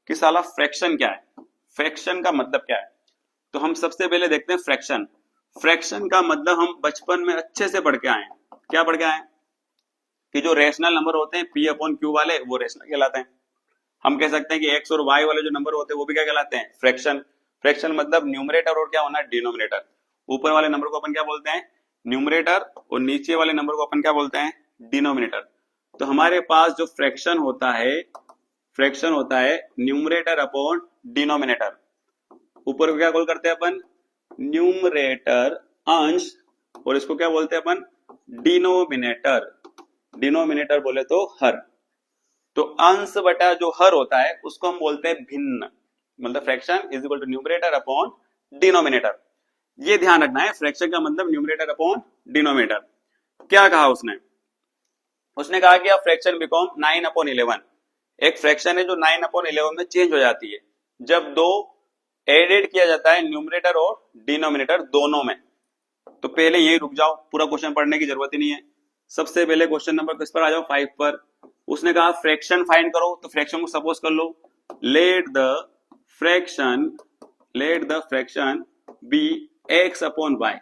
S1: कि साला फ्रैक्शन क्या है, फ्रैक्शन का मतलब क्या है। तो हम सबसे पहले देखते हैं फ्रैक्शन। फ्रैक्शन का मतलब हम बचपन में अच्छे से पढ़ के आए हैं। क्या पढ़ के आए हैं कि जो रेशनल नंबर होते हैं P अपॉन Q वाले, वो रेशनल कहलाते हैं। हम कह सकते हैं कि एक्स और वाई वाले जो नंबर होते हैं वो भी क्या कहलाते हैं, फ्रैक्शन। फ्रैक्शन मतलब न्यूमरेटर और क्या होना है, डिनोमिनेटर। ऊपर वाले नंबर को अपन क्या बोलते हैं, न्यूमरेटर, और नीचे वाले नंबर को अपन क्या बोलते हैं, डिनोमिनेटर। तो हमारे पास जो फ्रैक्शन होता है न्यूमरेटर अपॉन डिनोमिनेटर। ऊपर को क्या कॉल करते हैं अपन, न्यूमरेटर अंश, और इसको क्या बोलते हैं अपन, डिनोमिनेटर। डिनोमिनेटर बोले तो हर। तो अंश बटा जो हर होता है उसको हम बोलते हैं भिन्न, मतलब fraction is equal to numerator upon denominator. ये ध्यान रखना है, फ्रैक्शन का मतलब न्यूमरेटर अपॉन डिनोमिनेटर। क्या कहा उसने कहा कि फ्रैक्शन बिकम 9/11। एक फ्रैक्शन है जो 9/11 में चेंज हो जाती है जब दो एडेड किया जाता है न्यूमरेटर और डिनोमिनेटर दोनों में। तो पहले यही रुक जाओ, पूरा क्वेश्चन पढ़ने की जरूरत ही नहीं है। सबसे पहले क्वेश्चन नंबर किस पर आ जाओ, 5 पर। उसने कहा फ्रैक्शन फाइंड करो, तो फ्रैक्शन को सपोज कर लो, let the fraction be X upon Y.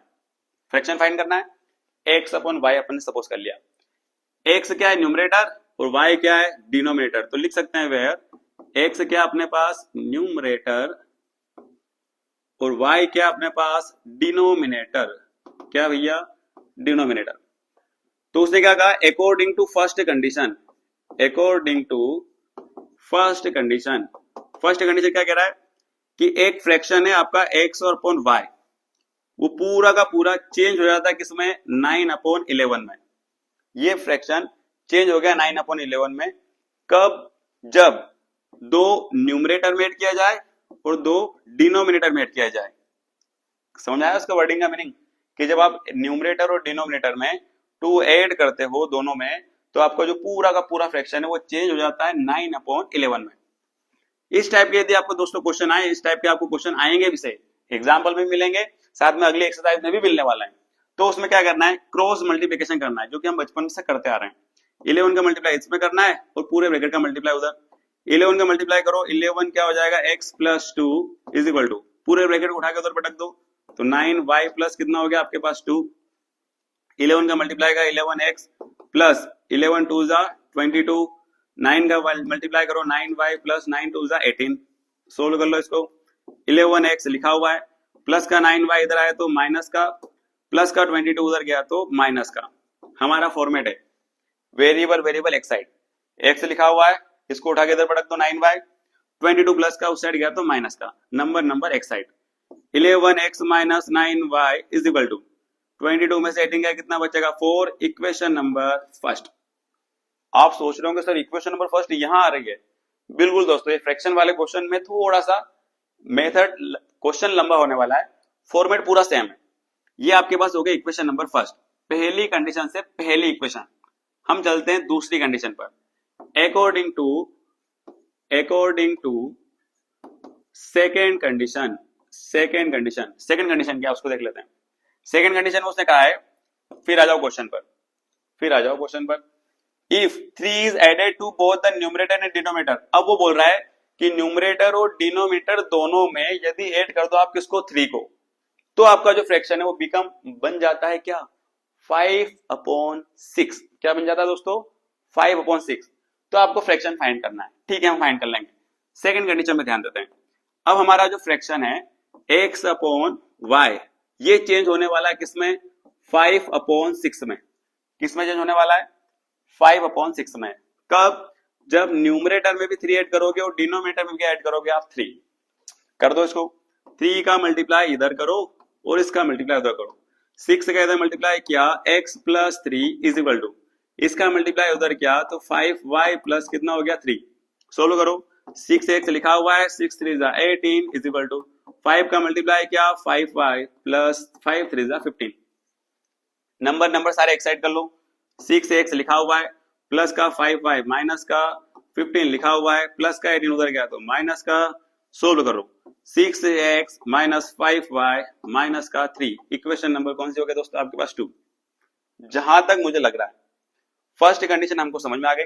S1: Fraction find करना है, एक्स अपॉन वाई अपन ने सपोज कर लिया। एक्स क्या है, न्यूमरेटर, और वाई क्या है, डिनोमिनेटर। तो लिख सकते हैं वेयर एक्स क्या अपने पास, न्यूमरेटर, और वाई क्या अपने पास, डिनोमिनेटर। क्या भैया, डिनोमिनेटर। तो उसने क्या कहा, अकॉर्डिंग टू फर्स्ट कंडीशन क्या कह रहा है कि एक फ्रैक्शन है आपका एक्स और अपॉन वाई, वो पूरा का पूरा चेंज हो जाता है किसमें, 9/11 में। ये फ्रैक्शन चेंज हो गया 9/11 में। कब, जब दो न्यूमरेटर में ऐड किया जाए और दो डिनोमिनेटर में ऐड किया जाए। समझ आया उसका वर्डिंग का मीनिंग, कि जब आप न्यूमरेटर और डिनोमिनेटर में 2 ऐड करते हो दोनों में, तो आपका जो पूरा का पूरा फ्रैक्शन है वो चेंज हो जाता है 9/11 में। इस टाइप के यदि आपको दोस्तों क्वेश्चन आए, इस टाइप के आपको क्वेश्चन आएंगे भी, सही एग्जाम्पल में मिलेंगे, साथ में अगले एक्सरसाइज में भी मिलने वाला है। तो उसमें क्या करना है, क्रॉस मल्टीप्लिकेशन करना है, जो कि हम बचपन से करते आ रहे हैं। 11 का मल्टीप्लाई इसमें करना है और पूरे ब्रैकेट का मल्टीप्लाई उधर। 11 का मल्टीप्लाई करो, 11 क्या हो जाएगा, x plus 2 is equal to, पूरे ब्रैकेट को उठा के उधर पटक दो, तो 9y प्लस कितना हो गया आपके पास 2। 11 का मल्टीप्लाई का 11x प्लस 11 2 जा 22, 9 का मल्टीप्लाई करो 9y प्लस 9 2 जा 18। सोल्व कर लो इसको, 11x लिखा हुआ है, प्लस का 9y इधर आया तो माइनस का, प्लस का 22 उधर गया तो माइनस का। हमारा फॉर्मेट है वेरिएबल एक्स साइड, एक्स लिखा हुआ है, इसको उठा के इधर पटक दो 9y, 22 प्लस का उस साइड गया तो माइनस का, number x side. 11x minus 9y is equal to 22 में से 18 का कितना बचेगा 4। Equation number first. आप सोच रहे होंगे सर इक्वेशन नंबर फर्स्ट यहां आ रही है, बिल्कुल दोस्तों, ये फ्रैक्शन वाले क्वेश्चन में थोड़ा सा मेथड क्वेश्चन लंबा होने वाला है, फॉर्मेट पूरा सेम है। ये आपके पास हो गया इक्वेशन नंबर फर्स्ट, पहली कंडीशन से पहली इक्वेशन। हम चलते हैं दूसरी कंडीशन पर। अकॉर्डिंग टू सेकेंड कंडीशन क्या उसको देख लेते हैं। सेकेंड कंडीशन में उसने कहा है, फिर आ जाओ क्वेश्चन पर। If 3 is added to both the numerator and denominator. अब वो बोल रहा है कि न्यूमरेटर और डिनोमिनेटर दोनों में यदि ऐड कर दो आप किसको 3 को, तो आपका जो फ्रैक्शन है वो बिकम बन जाता है क्या 5/6। क्या बन जाता है दोस्तों 5/6। तो आपको फ्रैक्शन फाइंड करना है, ठीक है हम फाइंड कर लेंगे। सेकंड कंडीशन में ध्यान देते हैं। अब हमारा जो फ्रैक्शन है x/y ये चेंज होने वाला है किसमें 5/6 में। किसमें चेंज होने वाला है 5/6 में। कब जब न्यूमरेटर में भी 3 ऐड करोगे और डिनोमिनेटर में भी ऐड करोगे आप 3 कर दो इसको। 3 का मल्टीप्लाई इधर करो और इसका मल्टीप्लाई उधर करो। 6 का इधर मल्टीप्लाई किया x + 3 इज इक्वल टू इसका मल्टीप्लाई उधर किया तो 5y प्लस कितना हो गया 3। सोल्व करो 6x लिखा हुआ है 6 3 18 इज इक्वल टू 5 का मल्टीप्लाई किया 5y प्लस 5 3 15। नंबर सारे एक साइड कर लो। 6x लिखा हुआ है प्लस का 5y माइनस का 15 लिखा हुआ है प्लस का 18 उधर गया तो माइनस का। सोल्व करो 6x माइनस 5y माइनस का 3। इक्वेशन नंबर कौन सी हो गया दोस्तों आपके पास 2। जहां तक मुझे लग रहा है फर्स्ट कंडीशन हमको समझ में आ गई,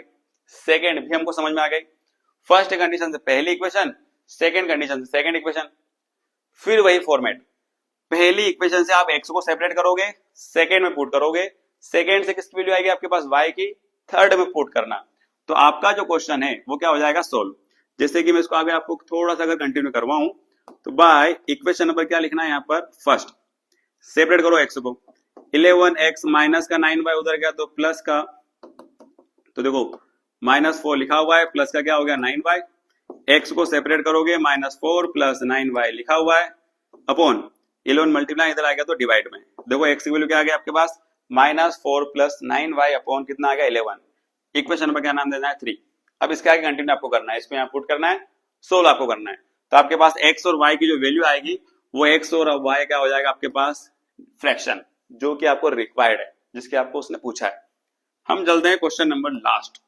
S1: सेकंड भी हमको समझ में आ गई। फर्स्ट कंडीशन से पहली इक्वेशन, सेकंड कंडीशन से सेकंड इक्वेशन। फिर वही फॉर्मेट, पहली इक्वेशन से आप x को सेपरेट करोगे, सेकंड में पुट करोगे, सेकंड से किसकी वैल्यू आएगी आपके पास y की, थर्ड में पुट करना। तो आपका जो क्वेश्चन है वो क्या हो जाएगा सोल्व। जैसे कि मैं इसको आगे आपको थोड़ा सा अगर कंटिन्यू करवाऊं तो बाय इक्वेशन नंबर क्या लिखना है यहाँ पर, फर्स्ट सेपरेट करो x को। 11x माइनस का 9y उधर गया तो प्लस का, तो देखो -4 लिखा हुआ है प्लस का क्या हो गया 9y। x को सेपरेट करोगे -4 प्लस 9y लिखा हुआ है अपॉन 11 मल्टीप्लाई इधर आ गया तो डिवाइड में। देखो x की वैल्यू क्या आ गया आपके पास -4 प्लस 9y अपॉन कितना आ गया 11। इक्वेशन नंबर क्या नाम देना है 3। अब इसके आगे कंटिन्यू आपको करना है, इसको यहाँ पुट करना है, सोल्व आपको करना है। तो आपके पास x और y की जो वैल्यू आएगी वो x और y क्या हो जाएगा आपके पास फ्रैक्शन, जो कि आपको रिक्वायर्ड है, जिसके आपको उसने पूछा है। हम चलते हैं क्वेश्चन नंबर लास्ट,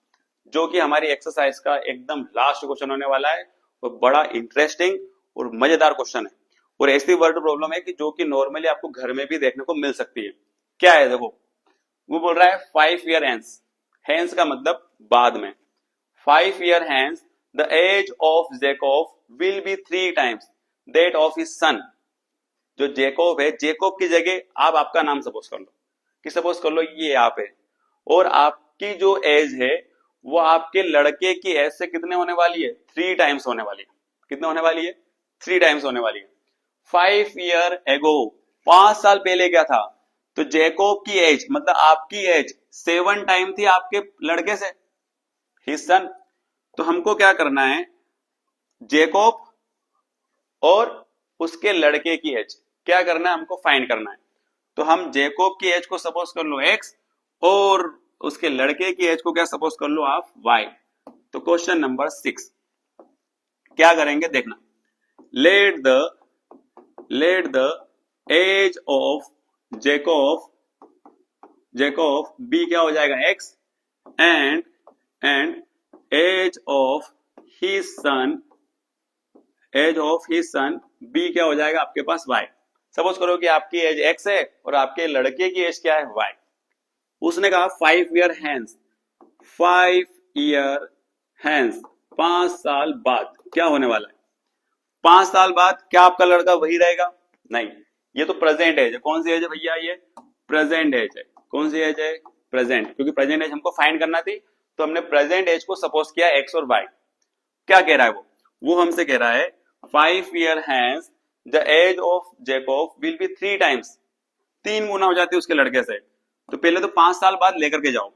S1: जो कि हमारी एक्सरसाइज का एकदम लास्ट क्वेश्चन होने वाला है और बड़ा इंटरेस्टिंग और मजेदार क्वेश्चन है और ऐसी वर्ड प्रॉब्लम है कि जो कि नॉर्मली आपको घर में भी देखने को मिल सकती है। क्या है देखो, वो बोल रहा है 5 ईयर हेंस, हेंस का मतलब बाद में, 5 year hence the age of Jacob will be 3 times that of his son. जो जेकोब है, जेकोब की जगह आप आपका नाम सपोज कर लो कि सपोज कर लो ये आप है और आपकी जो एज है वो आपके लड़के की एज से कितने होने वाली है 3 टाइम्स होने वाली है। कितने होने वाली है 3 टाइम्स होने वाली है। 5 ईयर एगो 5 साल पहले क्या था, तो जेकोब की एज मतलब आपकी एज 7 टाइम थी आपके लड़के से, हिज सन। तो हमको क्या करना है जेकोब और उसके लड़के की एज क्या करना है हमको फाइंड करना है। तो हम जेकोब की एज को सपोज कर लो x और उसके लड़के की एज को क्या सपोज कर लो आप y। तो क्वेश्चन नंबर 6 क्या करेंगे देखना, let the age of Jacob be क्या हो जाएगा x and age of his son be क्या हो जाएगा आपके पास y। सपोज करो कि आपकी एज x है और आपके लड़के की एज क्या है y। उसने कहा 5 ईयर हैंस, 5 ईयर हैंस 5 साल बाद क्या होने वाला है। 5 साल बाद क्या आपका लड़का वही रहेगा, नहीं, ये तो प्रेजेंट एज है। कौन सी एज है भैया, ये प्रेजेंट एज है। कौन सी एज है प्रेजेंट, क्योंकि प्रेजेंट एज हमको फाइंड करना थी तो हमने प्रेजेंट एज को सपोज किया x और y। क्या कह रहा है वो हमसे कह रहा है 5 year hence the age of Jacob will be 3 times, 3 गुना हो जाती है उसके लड़के से। तो पहले तो 5 साल बाद लेकर के जाओ,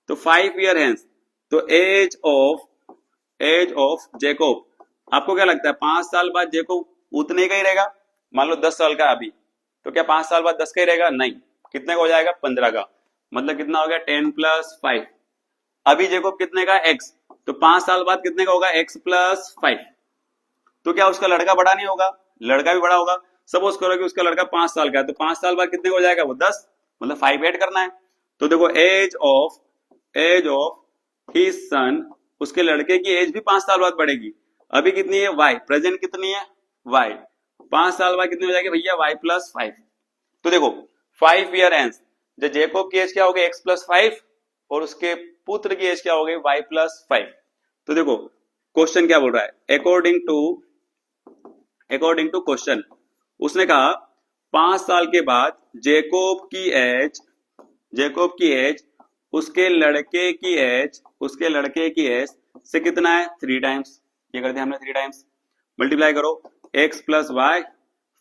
S1: तो 5 ईयर हेंस तो एज ऑफ जेकोब, आपको क्या लगता है 5 साल बाद जेकोब उतने का ही रहेगा। मान लो 10 साल का अभी, तो क्या 5 साल बाद 10 का ही रहेगा, नहीं, कितने का हो जाएगा 15 का, मतलब कितना हो गया 10 + 5। अभी जेकोब कितने का x, तो 5 साल बाद कितने का होगा x + 5। तो क्या उसका लड़का बड़ा नहीं होगा, लड़का भी बड़ा होगा। सपोज करो कि उसका लड़का 5 साल का है तो 5 साल बाद कितने का हो जाएगा वो 10, मतलब 5 ऐड करना है। तो देखो एज ऑफ हिज सन, उसके लड़के की एज भी 5 साल बाद बढ़ेगी। अभी कितनी है y, प्रेजेंट कितनी है y, 5 साल बाद कितनी हो जाएगी भैया y + 5। तो देखो 5 ईयर हेंस जेकोब की एज क्या होगी x + 5 और उसके पुत्र की एज क्या हो गई y+5। तो देखो क्वेश्चन क्या बोल रहा है, अकॉर्डिंग टू क्वेश्चन उसने कहा 5 साल के बाद जेकोब की एज उसके लड़के की एज से कितना है 3 टाइम्स। ये कर दिया हमने 3 टाइम्स। मल्टीप्लाई करो x + y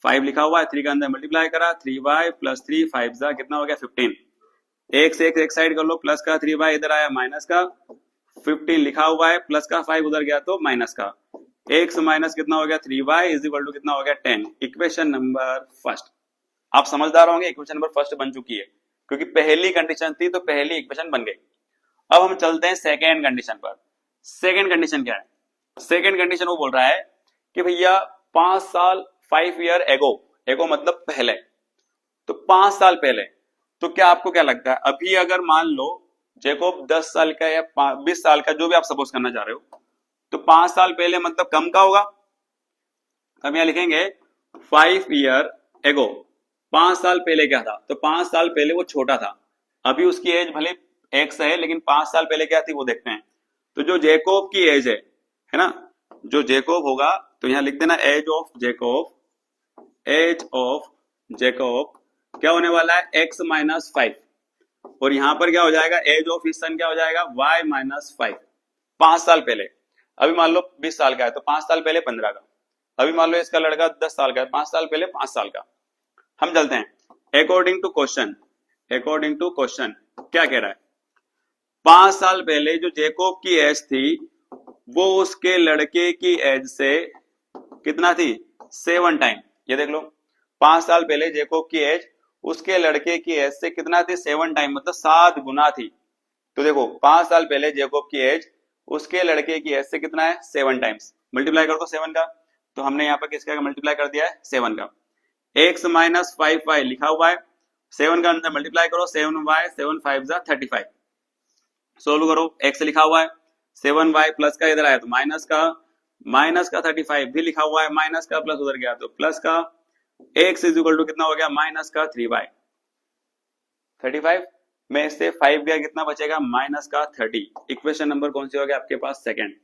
S1: 5 लिखा हुआ है, 3 का अंदर मल्टीप्लाई करा 3y + 3 5 जा कितना हो गया 15। x एक साइड कर लो, प्लस का 3y इधर आया माइनस का 15 लिखा हुआ है, प्लस का 5 उधर गया तो माइनस का x माइनस कितना हो गया 3y = कितना हो गया 10। Equation number first. आप समझदार होंगे, इक्वेशन नंबर फर्स्ट बन चुकी है क्योंकि पहली कंडीशन थी तो पहली इक्वेशन बन गई। अब हम चलते हैं सेकेंड कंडीशन पर। सेकेंड कंडीशन क्या है? सेकेंड कंडीशन वो बोल रहा है कि भैया 5 साल 5 ईयर एगो मतलब पहले, तो 5 साल पहले, तो क्या आपको क्या लगता है अभी अगर मान लो जेकोब 10 साल का या 20 साल का जो भी आप सपोज करना चाह रहे हो, तो 5 साल पहले मतलब कम का होगा। हम यहां लिखेंगे 5 ईयर एगो, 5 साल पहले क्या था, तो 5 साल पहले वो छोटा था। अभी उसकी एज भले x है लेकिन 5 साल पहले क्या थी वो देखते हैं। तो जो जेकोब की एज है ना, जो जेकोब होगा तो यहां लिख देना एज ऑफ जेकोब क्या होने वाला है x - 5, और यहां पर क्या हो जाएगा एज ऑफ हिज सन क्या हो जाएगा y - 5। 5 साल पहले, अभी मान लो 20 साल का है तो 5 साल पहले 15 का, अभी मान लो इसका लड़का 10 साल का है, 5 साल पहले 5 साल का। हम चलते हैं अकॉर्डिंग टू क्वेश्चन क्या कह रहा है, 5 साल पहले जो जेकोब की एज थी वो उसके लड़के की एज से कितना थी 7 टाइम। ये देख लो 5 साल पहले जेकोब की एज उसके लड़के की एज से कितना थी 7 टाइम, मतलब 7 गुना थी। तो देखो 5 साल पहले जेकोब की एज उसके लड़के की एज से कितना है 7 टाइम्स। मल्टीप्लाई कर दो 7 का, तो हमने यहाँ पर किसका मल्टीप्लाई कर दिया है 7 का। x - 5y लिखा हुआ है, 7 का अंदर मल्टीप्लाई करो 7y 7 5 जा 35। सोल्व करो, x लिखा हुआ है 7y प्लस का इधर आया तो माइनस का 35 भी लिखा हुआ है, माइनस का प्लस उधर गया तो प्लस का, x = कितना हो गया माइनस का 3y। 35 में से 5 गया कितना बचेगा माइनस का 30। इक्वेशन नंबर कौन सी हो गया आपके पास सेकंड।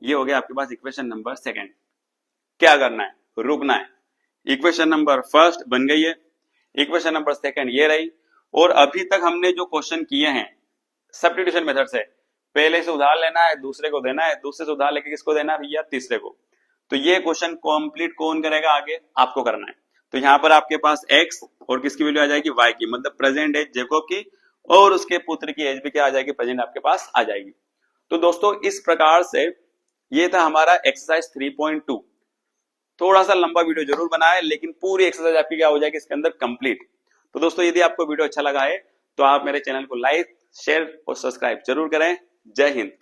S1: ये हो गया आपके पास इक्वेशन नंबर सेकंड। क्या करना है, रुकना है। इक्वेशन नंबर फर्स्ट बन गई है, इक्वेशन नंबर सेकंड ये रही। और अभी तक हमने जो क्वेश्चन किए हैं सब्स्टिट्यूशन मेथड से, पहले से उधार लेना है दूसरे को देना है, दूसरे से उधार लेके किसको देना है भैया तीसरे को। तो ये क्वेश्चन कंप्लीट कौन करेगा आगे, आपको करना है। तो यहाँ पर आपके पास x और किसकी वैल्यू आ जाएगी y की, मतलब प्रेजेंट एज जेकोब की और उसके पुत्र की एज भी क्या आ जाएगी प्रेजेंट आपके पास आ जाएगी। तो दोस्तों इस प्रकार से ये था हमारा एक्सरसाइज 3.2। थोड़ा सा लंबा वीडियो जरूर बनाए लेकिन पूरी एक्सरसाइज आपकी क्या हो जाएगी इसके अंदर कंप्लीट। तो दोस्तों यदि आपको वीडियो अच्छा लगा है तो आप मेरे चैनल को लाइक शेयर और सब्सक्राइब जरूर करें। जय हिंद।